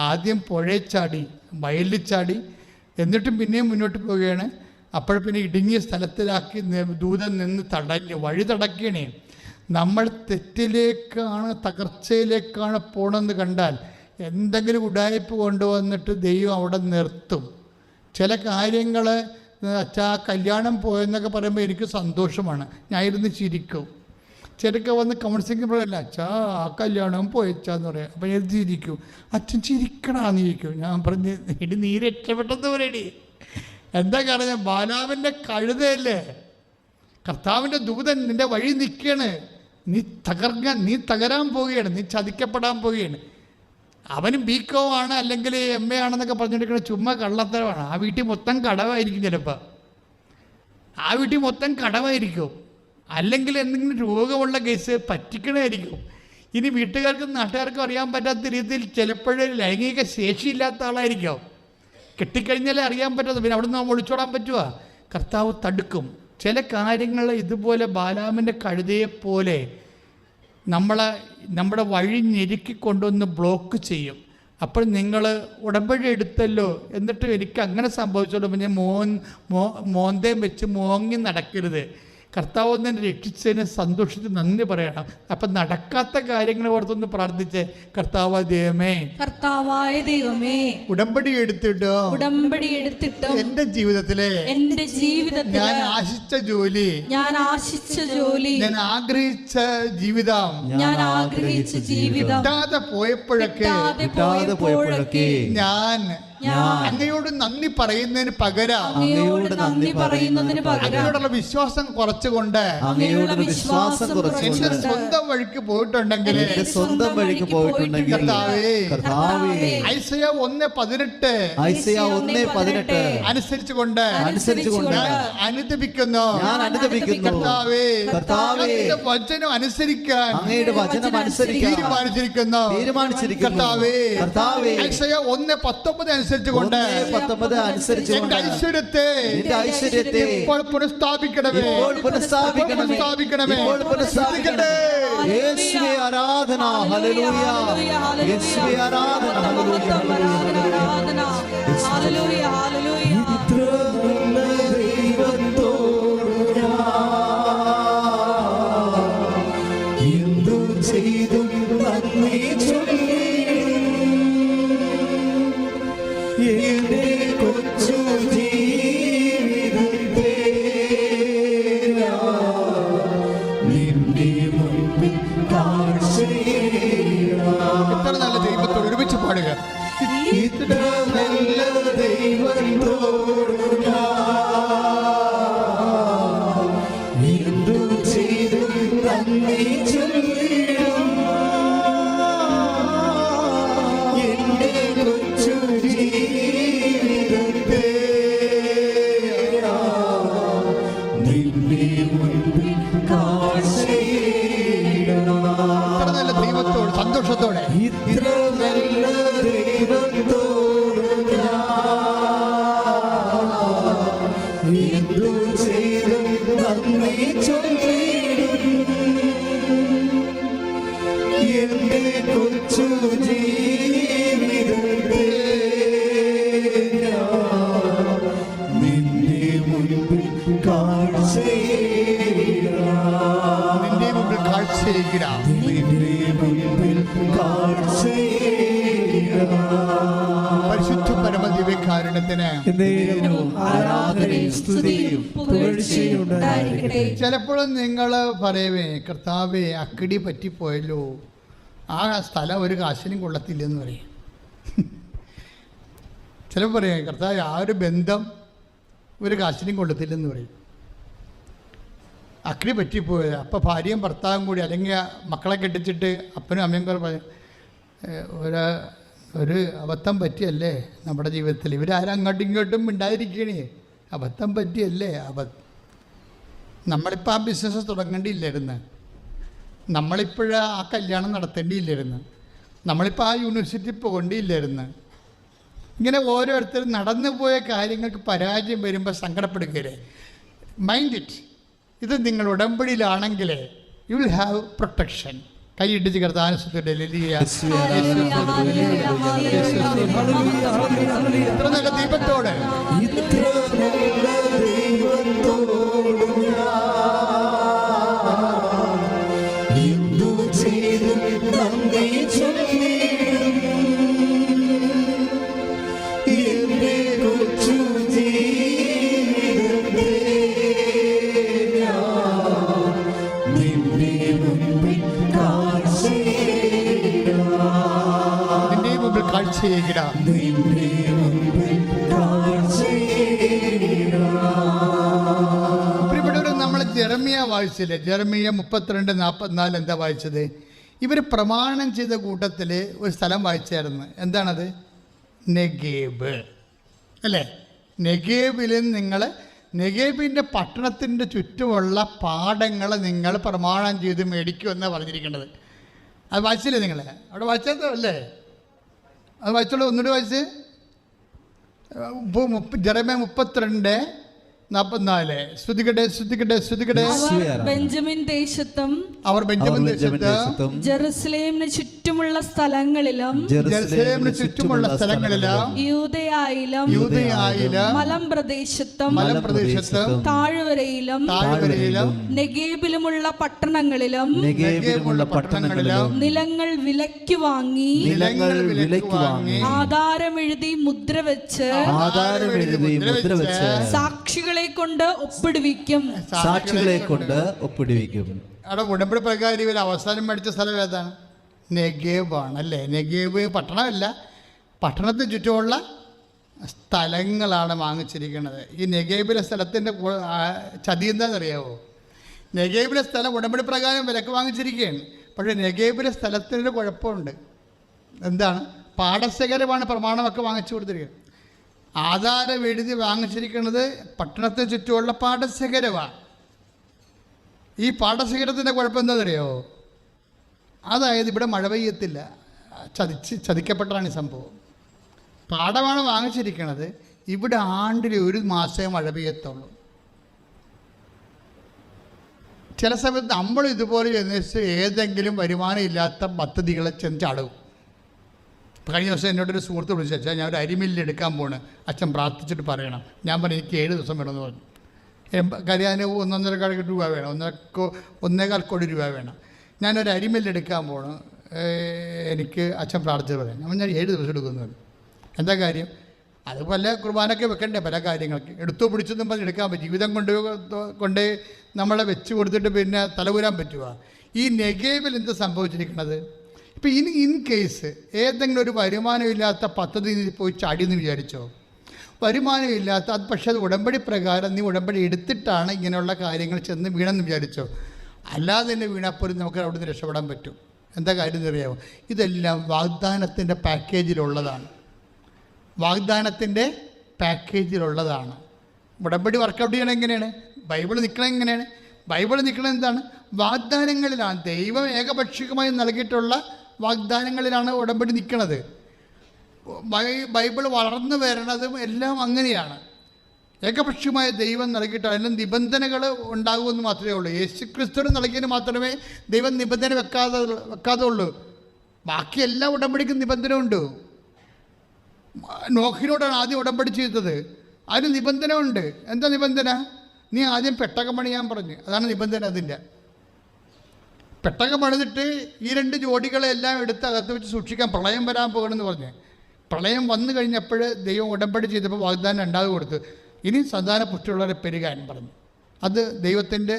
ആദ്യം പുഴയിൽ ചാടി, വയലിൽ ചാടി, എന്നിട്ടും പിന്നെയും മുന്നോട്ട് പോവുകയാണ്. പിന്നെ ഇടുങ്ങിയ സ്ഥലത്തിലാക്കി ദൂതൻ നിന്ന് വഴി തടക്കണേ. നമ്മൾ തെറ്റിലേക്കാണ്, തകർച്ചയിലേക്കാണ് പോകണമെന്ന് കണ്ടാൽ എന്തെങ്കിലും ഉടായ്പ കൊണ്ടുവന്നിട്ട് ദൈവം അവിടെ നിർത്തും. ചില കാര്യങ്ങൾ അച്ഛാ കല്യാണം പോയെന്നൊക്കെ പറയുമ്പോൾ എനിക്ക് സന്തോഷമാണ്, ഞാൻ ഇരുന്ന് ചിരിക്കും. ചിലക്ക് വന്ന് കൗൺസിലിംഗ് പറയല്ല, അച്ഛാ ആ കല്യാണം പോയച്ചാന്ന് പറയാം. അപ്പം ഞാൻ ചിരിക്കും. അച്ഛൻ ചിരിക്കണമെന്ന് ചിരിക്കും. ഞാൻ പറഞ്ഞ് ഇനി നീ രക്ഷപ്പെട്ടെന്ന് പറയടി. എന്താ കാരണം? ബാലാമിൻ്റെ കഴുതയല്ലേ, കർത്താവിൻ്റെ ദൂതൻ നിൻ്റെ വഴി നിൽക്കുകയാണ്. നീ തകരാൻ പോവുകയാണ്, നീ ചതിക്കപ്പെടാൻ പോവുകയാണ്. അവനും BCom ആണ് അല്ലെങ്കിൽ MA ആണെന്നൊക്കെ പറഞ്ഞിരിക്കുന്നത് ചുമ്മാ കള്ളത്തരമാണ്. ആ വീട്ടിൽ മൊത്തം കടവായിരിക്കും. ചിലപ്പോൾ ആ വീട്ടിൽ മൊത്തം കടവായിരിക്കും, അല്ലെങ്കിൽ എന്തെങ്കിലും രോഗമുള്ള കേസ് പറ്റിക്കണമായിരിക്കും. ഇനി വീട്ടുകാർക്കും നാട്ടുകാർക്കും അറിയാൻ പറ്റാത്ത രീതിയിൽ ചിലപ്പോഴും ലൈംഗിക ശേഷിയില്ലാത്ത ആളായിരിക്കും. കെട്ടിക്കഴിഞ്ഞാലേ അറിയാൻ പറ്റാത്ത, പിന്നെ അവിടെ നിന്ന് ഒളിച്ചോടാൻ പറ്റുമോ? കർത്താവ് തടുക്കും. ചില കാര്യങ്ങൾ ഇതുപോലെ ബാലാമിൻ്റെ കഴുതയെപ്പോലെ നമ്മുടെ വഴി ഞെരുക്കിക്കൊണ്ടുവന്ന് ബ്ലോക്ക് ചെയ്യും. അപ്പോൾ നിങ്ങൾ ഉടമ്പടി എടുത്തല്ലോ, എന്നിട്ട് എനിക്ക് അങ്ങനെ സംഭവിച്ചോളൂ, പിന്നെ മോന്തയും വെച്ച് മോങ്ങി നടക്കരുത്. കർത്താവ് ഒന്നെ രക്ഷിച്ചതിന് സന്തോഷിച്ച് നന്ദി പറയണം. അപ്പം നടക്കാത്ത കാര്യങ്ങൾ ഓർത്തൊന്ന് പ്രാർത്ഥിച്ച്, കർത്താവായ ദൈവമേ ഉടമ്പടി എടുത്തിട്ടോ എന്റെ ജീവിതത്തിലെ ഞാൻ ആശിച്ച ജോലി, ഞാൻ ആഗ്രഹിച്ച ജീവിതം കിട്ടാതെ പോയപ്പോഴൊക്കെ ഞാൻ അങ്ങയോട് നന്ദി പറയുന്നതിന് പകരം അങ്ങയോട് നന്ദി പറയുന്നതിന് പകരം അങ്ങയോടുള്ള വിശ്വാസം കുറച്ചുകൊണ്ട് അങ്ങയോട് വിശ്വാസം എന്റെ കുറച്ചുകൊണ്ട് സ്വന്തം വഴിക്ക് പോയിട്ടുണ്ടെങ്കിൽ എന്റെ സ്വന്തം വഴിക്ക് പോയിട്ടുണ്ടെങ്കിൽ കർത്താവേ, കർത്താവേ, ഐസയ 1:18 ഐസയ 1:18 അനുസരിച്ചുകൊണ്ട് അനുസരിച്ചുകൊണ്ട് അനുദപിക്കുന്നു. ഞാൻ അനുദപിക്കുന്നു. കർത്താവേ, കർത്താവേ, അങ്ങയുടെ വചനം അനുസരിക്കാൻ അങ്ങയുടെ വചനം അനുസരിക്കാൻ തീരുമാനിച്ചിരിക്കുന്നു. തീരുമാനിച്ചിരിക്കുന്നു. കർത്താവേ, ഐസയ 1:19 അനുസരിച്ചുകൊണ്ട് 1:19 അനുസരിച്ചുകൊണ്ട് എന്റെ ഐശ്വര്യത്തെ എന്റെ ഐശ്വര്യത്തെ ഇപ്പോൾ പുനഃസ്ഥാപിക്കണമേ. ഇപ്പോൾ പുനഃസ്ഥാപിക്കണമേ. പുനഃസ്ഥാപിക്കണമേ. ഇപ്പോൾ പുനഃസ്ഥാപിക്കണമേ. യേശുവേ ആരാധന. ഹല്ലേലൂയ. യേശുവേ ആരാധന. ഹല്ലേലൂയ. ആരാധന. Hallelujah, hallelujah. ഇത്ര നല്ല ദൈവത്തോട് ഞാൻ എന്തു ചെയ്തു നന്ദി ചൊല്ലിടും. എന്റെ കൊച്ചു ജീവിതത്തെ നിന്റെ മുൻപിൽ കാഴ്ചയിടാം. ഇത്ര നല്ല ദൈവത്തോട് ഒരുമിച്ച് പാടുക. ഇത്ര നല്ല ദൈവത്തോട് ഞാൻ എന്തു ചെയ്തു നന്ദി ചൊല്ലിടും. എന്റെ കൊച്ചു ജീവിതത്തെ നിന്റെ മുൻപിൽ കാഴ്ചയിടാം. ഇത്ര നല്ല ദൈവത്തോട് സന്തോഷത്തോടെ ഇത്ര നല്ല ദൈവത്തോട് ഞാൻ എന്തു ചെയ്തു നന്ദി ചൊല്ലിടും. എന്റെ കൊച്ചു ജീവിതത്തെ ഞാൻ നിന്റെ മുൻപിൽ കാഴ്ചയിടാം. നിന്റെ മുമ്പിൽ കാഴ്ചയിടാം. നിന്റെ മുൻപിൽ കാഴ്ചയിടാം. പരിശുദ്ധ പരമദിവ്യകാരുണ്യത്തിന് എന്നേരവും ആരാധനയും സ്തുതിയും പുകഴ്ചയും ഉണ്ടായിരിക്കട്ടെ. ചിലപ്പോഴും നിങ്ങൾ പറയവേ, കർത്താവേ അക്കിടി പറ്റിപ്പോയല്ലോ, ആ സ്ഥലം ഒരു കാശിനും കൊള്ളത്തില്ലെന്ന് പറയും. ചിലപ്പോൾ പറയാം, കർത്താവ് ആ ഒരു ബന്ധം ഒരു കാശിനും കൊള്ളത്തില്ലെന്ന് പറയും. അക്കിടി പറ്റിപ്പോയത്. അപ്പോൾ ഭാര്യയും ഭർത്താവും കൂടി, അല്ലെങ്കിൽ മക്കളെ കെട്ടിച്ചിട്ട് അപ്പനും അമ്മയും കൂടെ പറയും, ഒരു അബദ്ധം പറ്റിയല്ലേ നമ്മുടെ ജീവിതത്തിൽ. ഇവരാരും അങ്ങോട്ടും ഇങ്ങോട്ടും ഉണ്ടായിരിക്കണേ, അബദ്ധം പറ്റിയല്ലേ. നമ്മളിപ്പോൾ ആ ബിസിനസ് തുടങ്ങേണ്ടിയില്ലായിരുന്നു, നമ്മളിപ്പോൾ ആ കല്യാണം നടത്തേണ്ടിയില്ലായിരുന്നു, നമ്മളിപ്പോൾ ആ യൂണിവേഴ്സിറ്റി പോകേണ്ടിയില്ലായിരുന്നു. ഇങ്ങനെ ഓരോരുത്തരും നടന്നു പോയ കാര്യങ്ങൾക്ക് പരാജയം വരുമ്പോൾ സങ്കടപ്പെടുകയില്ലേ. Mind it. ഇത് നിങ്ങൾ ഉടമ്പടിയിലാണെങ്കിൽ യു വിൽ ഹാവ് പ്രൊട്ടക്ഷൻ. കൈയിടിച്ച് കർത്താനുസൃത്തിയുടെ ഇത്ര നല്ല ദീപത്തോടെ ഇത്ര നല്ല ദൈവത്തോട് ഞാൻ എന്തു ചെയ്തു നന്ദി ചൊല്ലിടും. എന്റെ കൊച്ചു ജീവിതത്തെ ഞാൻ നിന്റെ മുൻപിൽ കാഴ്ചയിടാം. നിന്റെ മുമ്പിൽ കാഴ്ചയേകിടാം. നിന്റെ മുൻപിൽ കാഴ്ചയിടാം. പ്രിയപ്പെട്ടവരെ, നമ്മൾ ജെറമിയ വായിച്ചില്ലേ? ജെറമിയ 32:44 എന്താ വായിച്ചത്? ഇവർ പ്രമാണം ചെയ്ത കൂട്ടത്തിൽ ഒരു സ്ഥലം വായിച്ചായിരുന്നു. എന്താണത്? നെഗേബ് അല്ലേ? നെഗേബിൽ നിങ്ങൾ നെഗേബിൻ്റെ പട്ടണത്തിൻ്റെ ചുറ്റുമുള്ള പാടങ്ങൾ നിങ്ങൾ പ്രമാണം ചെയ്ത് മേടിക്കുമെന്നാണ് പറഞ്ഞിരിക്കേണ്ടത്. അത് വായിച്ചില്ലേ നിങ്ങൾ? അവിടെ വായിച്ചത് അല്ലേ? അത് വായിച്ചോളൂ, ഒന്നുകൂടി വായിച്ച്. ജെറമിയ 32:44. ശ്രുതികട്ടെ, ശ്രുതികട്ടെ, ശ്രുതികട്ടെ. അവർ ബെഞ്ചമിൻ ദേശത്തും അവർ ബെഞ്ചമിൻ ദേശത്തും ജെറുസലേമിന് ചുറ്റുമുള്ള സ്ഥലങ്ങളിലും ജെറുസലേമിന് ചുറ്റുമുള്ള സ്ഥലങ്ങളിലും യൂദയായിലും മലമ്പ്രദേശത്തും താഴ്വരയിലും നെഗേബിലുമുള്ള പട്ടണങ്ങളിലും നിലങ്ങൾ വിലയ്ക്ക് വാങ്ങി ആധാരമെഴുതി മുദ്ര വെച്ച് സാക്ഷികളെ കൊണ്ട് ഒപ്പിടുവിക്കും. അവിടെ ഉടമ്പടി പ്രകാരം ഇവർ അവസാനം മേടിച്ച സ്ഥലം ഏതാണ്? നെഗേബ് ആണ് അല്ലേ? നെഗേബ് പട്ടണമല്ല, പട്ടണത്തിന് ചുറ്റുമുള്ള സ്ഥലങ്ങളാണ് വാങ്ങിച്ചിരിക്കുന്നത്. ഈ നെഗേബിലെ സ്ഥലത്തിൻ്റെ ചതി എന്താണെന്നറിയാവോ? നെഗേബിലെ സ്ഥലം ഉടമ്പടി പ്രകാരം വിലക്ക് വാങ്ങിച്ചിരിക്കുകയാണ്. പക്ഷേ നെഗേബിലെ സ്ഥലത്തിനൊരു കുഴപ്പമുണ്ട്. എന്താണ്? പാടശേഖരമാണ് പ്രമാണമൊക്കെ വാങ്ങിച്ചു കൊടുത്തിരിക്കുന്നത്. ആധാരം എഴുതി വാങ്ങിച്ചിരിക്കുന്നത് പട്ടണത്തിന് ചുറ്റുമുള്ള പാടശേഖരമാണ്. ഈ പാടശേഖരത്തിൻ്റെ കുഴപ്പം എന്താണെന്നറിയാവോ? അതായത് ഇവിടെ മഴ പെയ്യത്തില്ല. ചതിക്കപ്പെട്ടതാണ് ഈ സംഭവം. പാടമാണ് വാങ്ങിച്ചിരിക്കുന്നത്. ഇവിടെ ആണ്ടിൽ ഒരു മാസമേ മഴ പെയ്യത്തുള്ളൂ. ചില സമയത്ത് നമ്മൾ ഇതുപോലെ അന്വേഷിച്ച് ഏതെങ്കിലും വരുമാനം ഇല്ലാത്ത പദ്ധതികളെ ചെന്ന് ചാടും. കഴിഞ്ഞ ദിവസം എന്നോടൊരു സുഹൃത്ത് വിളിച്ചു, അച്ഛാ ഞാൻ ഒരു അരിമില്ല് എടുക്കാൻ പോണ്, അച്ഛൻ പ്രാർത്ഥിച്ചിട്ട് പറയണം. ഞാൻ പറഞ്ഞു എനിക്ക് 7 ദിവസം വേണമെന്ന് പറഞ്ഞു. കാര്യം അതിന് 1.5 രൂപ വേണം, 1.25 കോടി രൂപ വേണം. ഞാനൊരു അരിമില്ല് എടുക്കാൻ പോണ്, എനിക്ക് അച്ഛൻ പ്രാർത്ഥിച്ച് പറയാം. അപ്പം ഞാൻ 7 ദിവസം എടുക്കുന്നു. എന്താ കാര്യം? അതുപോലെ കുർബാനൊക്കെ വെക്കണ്ടേ പല കാര്യങ്ങൾക്ക്. എടുത്തു പിടിച്ചൊന്നും പറഞ്ഞ് എടുക്കാൻ പറ്റും. ജീവിതം കൊണ്ട് നമ്മളെ വെച്ച് കൊടുത്തിട്ട് പിന്നെ തലകൂരാൻ പറ്റുക. ഈ നെഗേബിൽ എന്ത് സംഭവിച്ചിരിക്കുന്നത്? ഇപ്പം ഇൻ കേസ് ഏതെങ്കിലും ഒരു വരുമാനമില്ലാത്ത പദ്ധതി പോയി ചാടിയെന്ന് വിചാരിച്ചോ? വരുമാനമില്ലാത്ത അത്, പക്ഷേ അത് ഉടമ്പടി പ്രകാരം നീ ഉടമ്പടി എടുത്തിട്ടാണ് ഇങ്ങനെയുള്ള കാര്യങ്ങൾ ചെന്ന് വീണെന്ന് വിചാരിച്ചോ? അല്ലാതെ തന്നെ വീണാപ്പോലും നമുക്ക് അവിടെ നിന്ന് രക്ഷപ്പെടാൻ പറ്റും. എന്താ കാര്യം എന്നറിയാമോ? ഇതെല്ലാം വാഗ്ദാനത്തിൻ്റെ പാക്കേജിലുള്ളതാണ്. വാഗ്ദാനത്തിൻ്റെ പാക്കേജിലുള്ളതാണ്. ഉടമ്പടി വർക്കൗട്ട് ചെയ്യണം എങ്ങനെയാണ്? ബൈബിൾ നിൽക്കണം എങ്ങനെയാണ്? ബൈബിൾ നിൽക്കണം എന്താണ്? വാഗ്ദാനങ്ങളിലാണ്. ദൈവം ഏകപക്ഷീയമായി നൽകിയിട്ടുള്ള വാഗ്ദാനങ്ങളിലാണ് ഉടമ്പടി നിൽക്കുന്നത്. ബൈബിൾ വളർന്നു വരണതും എല്ലാം അങ്ങനെയാണ്. ഏകപക്ഷീയമായ ദൈവം നൽകിയിട്ട് അതിന് നിബന്ധനകൾ ഉണ്ടാകുമെന്ന് മാത്രമേ ഉള്ളൂ. യേശുക്രിസ്തുവിന് നൽകിയതിന് മാത്രമേ ദൈവം നിബന്ധന വെക്കാതെ ഉള്ളൂ. ബാക്കി എല്ലാ ഉടമ്പടിക്കും നിബന്ധന ഉണ്ട്. നോഹിനോടാണ് ആദ്യം ഉടമ്പടി ചെയ്തത്. അതിന് നിബന്ധന ഉണ്ട്. എന്താ നിബന്ധന? നീ ആദ്യം പെട്ടകം പണിയാൻ പറഞ്ഞു. അതാണ് നിബന്ധന. അതിൻ്റെ പെട്ടകം പണിതിട്ട് ഈ 2 ജോഡികളെല്ലാം എടുത്ത് അകത്ത് വെച്ച് സൂക്ഷിക്കാൻ, പ്രളയം വരാൻ പോകണമെന്ന് പറഞ്ഞ്. പ്രളയം വന്നു കഴിഞ്ഞപ്പോൾ ദൈവം ഉടമ്പടി ചെയ്തപ്പോൾ വാഗ്ദാനം 2 കൊടുത്തു. ഇനി സന്താന പുഷ്ടിയുള്ളവരെ പെരുകാൻ പറഞ്ഞു. അത് ദൈവത്തിൻ്റെ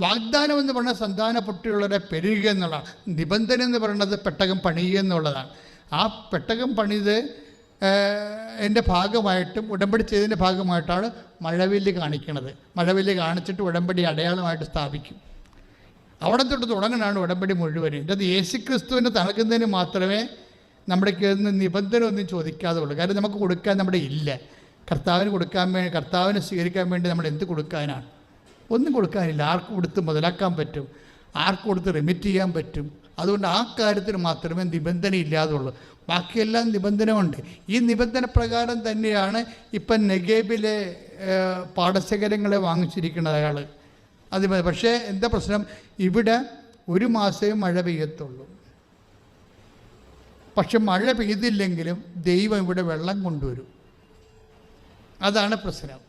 വാഗ്ദാനം എന്ന് പറഞ്ഞാൽ സന്താന പുഷ്ടിയുള്ളവരെ പെരുകുക എന്നുള്ളതാണ്. നിബന്ധന എന്ന് പറയുന്നത് പെട്ടകം പണിയുക എന്നുള്ളതാണ്. ആ പെട്ടകം പണിത് എൻ്റെ ഭാഗമായിട്ടും ഉടമ്പടി ചെയ്തതിൻ്റെ ഭാഗമായിട്ടാണ് മഴവില്ല് കാണിക്കുന്നത്. മഴവില്ല് കാണിച്ചിട്ട് ഉടമ്പടി അടയാളമായിട്ട് സ്ഥാപിക്കും. അവിടെ തൊട്ട് തുടങ്ങാനാണ് ഉടമ്പടി മുഴുവനും. ഇത് യേശുക്രിസ്തുവിന് നൽകുന്നതിന് മാത്രമേ നമ്മുടെ നിബന്ധന ഒന്നും ചോദിക്കാതെ ഉള്ളൂ. കാര്യം നമുക്ക് കൊടുക്കാൻ നമ്മുടെ ഇല്ല. കർത്താവിന് കൊടുക്കാൻ വേണ്ടി, കർത്താവിനെ സ്വീകരിക്കാൻ വേണ്ടി നമ്മൾ എന്ത് കൊടുക്കാനാണ്? ഒന്നും കൊടുക്കാനില്ല. ആർക്ക് കൊടുത്ത് മുതലാക്കാൻ പറ്റും? ആർക്ക് കൊടുത്ത് റെമിറ്റ് ചെയ്യാൻ പറ്റും? അതുകൊണ്ട് ആ കാര്യത്തിന് മാത്രമേ നിബന്ധന ഇല്ലാതുള്ളൂ. ബാക്കിയെല്ലാം നിബന്ധന ഉണ്ട്. ഈ നിബന്ധന പ്രകാരം തന്നെയാണ് ഇപ്പം നെഗേബിലെ പാടശേഖരങ്ങളെ വാങ്ങിച്ചിരിക്കുന്നത് അയാൾ. അത് പക്ഷേ എന്താ പ്രശ്നം? ഇവിടെ 1 മാസമേ മഴ പെയ്യത്തുള്ളൂ. പക്ഷെ മഴ പെയ്തില്ലെങ്കിലും ദൈവം ഇവിടെ വെള്ളം കൊണ്ടുവരും. അതാണ് പ്രശ്നം.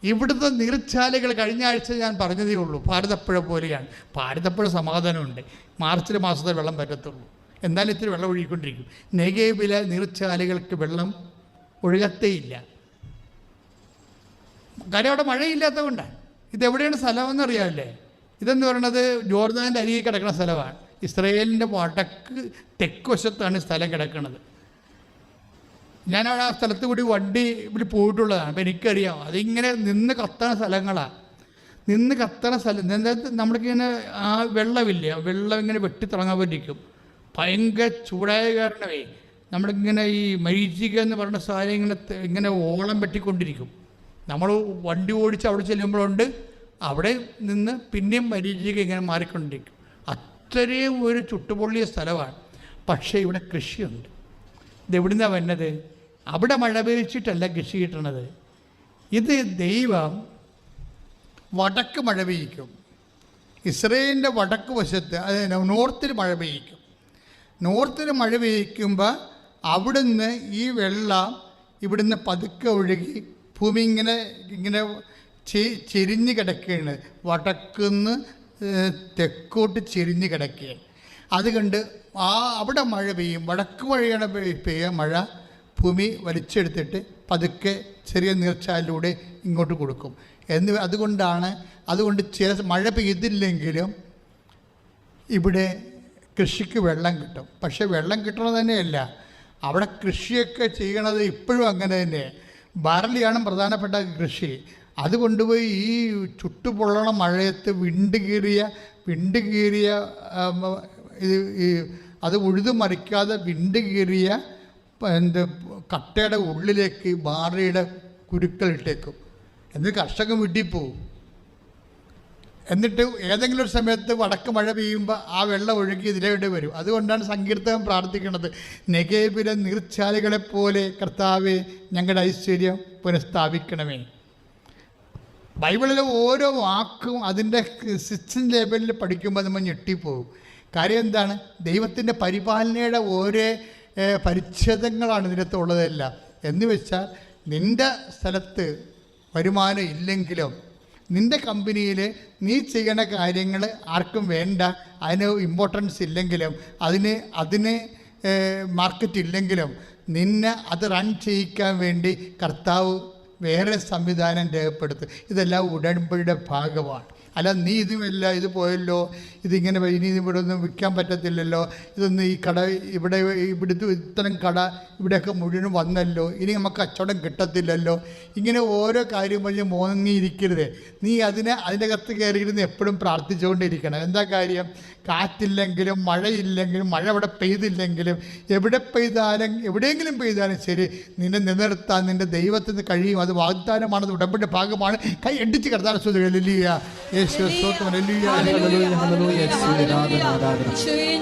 ഇവിടുത്തെ നീർച്ചാലുകൾ കഴിഞ്ഞ ആഴ്ച ഞാൻ പറഞ്ഞതേ ഉള്ളൂ, ഭാരതപ്പുഴ പോലെയാണ്. ഭാരതപ്പുഴ സമാധാനമുണ്ട്, മാർച്ചിലെ മാസത്തെ വെള്ളം പറ്റത്തുള്ളൂ. എന്നാലും ഇത്തിരി വെള്ളം ഒഴുകിക്കൊണ്ടിരിക്കും. നെഗേബിലെ നീർച്ചാലുകൾക്ക് വെള്ളം ഒഴുകത്തേയില്ല. കാര്യം അവിടെ മഴയില്ലാത്തത് കൊണ്ടാണ്. ഇതെവിടെയാണ് സ്ഥലമെന്നറിയാമല്ലേ? ഇതെന്ന് പറയുന്നത് ജോർദാൻ്റെ അരികെ കിടക്കുന്ന സ്ഥലമാണ്. ഇസ്രയേലിൻ്റെ തെക്ക് വശത്താണ് സ്ഥലം കിടക്കുന്നത്. ഞാൻ അവിടെ ആ സ്ഥലത്ത് കൂടി വണ്ടിയിൽ പോയിട്ടുള്ളതാണ്. അപ്പം എനിക്കറിയാം അതിങ്ങനെ നിന്ന് കത്തണ സ്ഥലങ്ങളാണ്. നിന്ന് കത്തണ സ്ഥലം നമ്മൾക്കിങ്ങനെ ആ വെള്ളമില്ല, വെള്ളം ഇങ്ങനെ വെട്ടിത്തിളങ്ങാൻ പറ്റിക്കും. ഭയങ്കര ചൂടായ കാരണമേ നമ്മളിങ്ങനെ ഈ മരീചിക എന്ന് പറയുന്ന സാധനം ഇങ്ങനെ ഓളം വെട്ടിക്കൊണ്ടിരിക്കും. നമ്മൾ വണ്ടി ഓടിച്ച് അവിടെ ചെല്ലുമ്പോഴുണ്ട്, അവിടെ നിന്ന് പിന്നെയും മരീചിക ഇങ്ങനെ മാറിക്കൊണ്ടിരിക്കും. അത്രയും ഒരു ചുട്ടുപൊള്ളിയ സ്ഥലമാണ്. പക്ഷേ ഇവിടെ കൃഷിയുണ്ട്. ഇതെവിടുന്നാണ് വന്നത്? അവിടെ മഴ പെയ്ച്ചിട്ടല്ല കൃഷി കിട്ടണത്. ഇത് ദൈവം വടക്ക് മഴ പെയ്യിക്കും. ഇസ്രയേലിൻ്റെ വടക്ക് വശത്ത്, അതായത് നോർത്തിൽ മഴ പെയ്യിക്കും. നോർത്തിൽ മഴ പെയ്യിക്കുമ്പോൾ അവിടുന്ന് ഈ വെള്ളം ഇവിടുന്ന് പതുക്കെ ഒഴുകി ഭൂമി ഇങ്ങനെ ചെരിഞ്ഞ് കിടക്കുകയാണ്. വടക്കുന്ന് തെക്കോട്ട് ചെരിഞ്ഞ് കിടക്കുകയാണ്. അതുകൊണ്ട് അവിടെ മഴ പെയ്യും. വടക്ക് മഴയാണ് പെയ്യുക. മഴ ഭൂമി വലിച്ചെടുത്തിട്ട് പതുക്കെ ചെറിയ നീർച്ചാലിലൂടെ ഇങ്ങോട്ട് കൊടുക്കും. അതുകൊണ്ട് ചില മഴ പെയ്തില്ലെങ്കിലും ഇവിടെ കൃഷിക്ക് വെള്ളം കിട്ടും. പക്ഷേ വെള്ളം കിട്ടണത് തന്നെയല്ല, അവിടെ കൃഷിയൊക്കെ ചെയ്യണത് ഇപ്പോഴും അങ്ങനെ തന്നെ. ബാർലിയാണ് പ്രധാനപ്പെട്ട കൃഷി. അത് കൊണ്ടുപോയി ഈ ചുട്ടുപൊള്ളണ മഴയത്ത് വിണ്ട് കീറിയ അത് ഉഴുതു മറിക്കാതെ വിണ്ട് കീറിയ കട്ടയുടെ ഉള്ളിലേക്ക് ബാർലിയുടെ കുരുക്കൾ ഇട്ടേക്കും. എന്നിട്ട് കർഷകൻ വീട്ടിൽ പോവും. എന്നിട്ട് ഏതെങ്കിലും ഒരു സമയത്ത് വടക്ക് മഴ പെയ്യുമ്പോൾ ആ വെള്ളം ഒഴുകി ഇതിലേട്ട് വരും. അതുകൊണ്ടാണ് സങ്കീർത്തനം പ്രാർത്ഥിക്കുന്നത്, നെഗേബിലെ നീർച്ചാലുകളെപ്പോലെ കർത്താവെ ഞങ്ങളുടെ ഐശ്വര്യം പുനഃസ്ഥാപിക്കണമേ. ബൈബിളിലെ ഓരോ വാക്കും അതിൻ്റെ സിസ്റ്റം ലെവലിൽ പഠിക്കുമ്പോൾ നമ്മൾ ഞെട്ടിപ്പോകും. കാര്യം എന്താണ്? ദൈവത്തിൻ്റെ പരിപാലനയുടെ ഓരോ പരിച്ഛേദങ്ങളാണ് ഇതിനകത്തുള്ളതെല്ലാം. എന്ന് വെച്ചാൽ നിൻ്റെ സ്ഥലത്ത് വരുമാനം ഇല്ലെങ്കിലും, നിൻ്റെ കമ്പനിയിൽ നീ ചെയ്യണ കാര്യങ്ങൾ ആർക്കും വേണ്ട, അതിന് ഇമ്പോർട്ടൻസ് ഇല്ലെങ്കിലും, അതിന് മാർക്കറ്റ് ഇല്ലെങ്കിലും, നിന്നെ അത് റൺ ചെയ്യിക്കാൻ വേണ്ടി കർത്താവ് വേറെ സംവിധാനം രേഖപ്പെടുത്തും. ഇതെല്ലാം ഉടമ്പടിയുടെ ഭാഗമാണ്. അല്ല നീ ഇതുമല്ല, ഇത് പോയല്ലോ, ഇതിങ്ങനെ ഇനി ഇവിടെ ഒന്നും വിൽക്കാൻ പറ്റത്തില്ലല്ലോ, ഇതൊന്നും ഈ കട ഇവിടുത്തെ ഇത്തരം കട ഇവിടെയൊക്കെ മുഴുവൻ വന്നല്ലോ, ഇനി നമുക്ക് കച്ചവടം കിട്ടത്തില്ലല്ലോ, ഇങ്ങനെ ഓരോ കാര്യം പറഞ്ഞ് മോങ്ങിയിരിക്കരുത്. നീ അതിൻ്റെ അകത്ത് കയറിയിരുന്ന് എപ്പോഴും പ്രാർത്ഥിച്ചുകൊണ്ടിരിക്കണം. എന്താ കാര്യം? കാറ്റില്ലെങ്കിലും മഴയില്ലെങ്കിലും, മഴ അവിടെ പെയ്തില്ലെങ്കിലും, എവിടെയെങ്കിലും പെയ്താലും ശരി, നിന്നെ നിലനിർത്താൻ നിൻ്റെ ദൈവത്തിന് കഴിയും. അത് വാഗ്ദാനമാണ്, ഉടമ്പടിയുടെ ഭാഗമാണ്. കൈ എഡിച്ച് കർത്താവിനെ സ്തുതിക്കുക.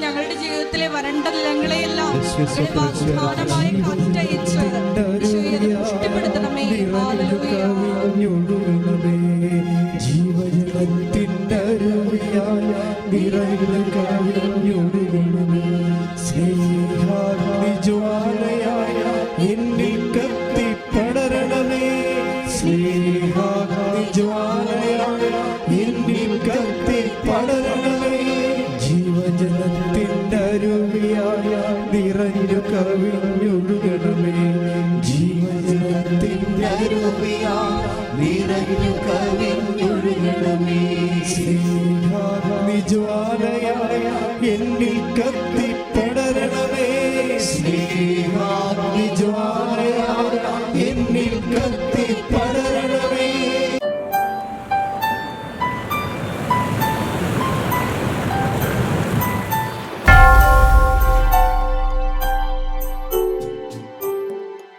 ഞങ്ങളുടെ ജീവിതത്തിലെ വരണ്ട നിലങ്ങളെയെല്ലാം പുഷ്ടിപ്പെടുത്തണമേ. ജീവജലത്തിൻ്റെ അരുവിയായ നിറഞ്ഞ കവിഞ്ഞൊഴുകണമേ. സ്നേഹാഗ്നിജ്വാലയായ എന്നിൽ കത്തിപ്പടരണമേ. സ്നേഹാഗ്നിജ്വാലയായ എന്നിൽ കത്തിപ്പടരണമേ. ജീവജലത്തിൻ്റെ അരുവിയായ നിറഞ്ഞു കവിഞ്ഞൊഴുകണമേ. ജീവജലത്തിൻ്റെ അരുവിയായ നിറഞ്ഞു കവിഞ്ഞൊഴുകണമേ. സ്നേഹാഗ്നിജ്വാലയായ എന്നിൽ കത്തി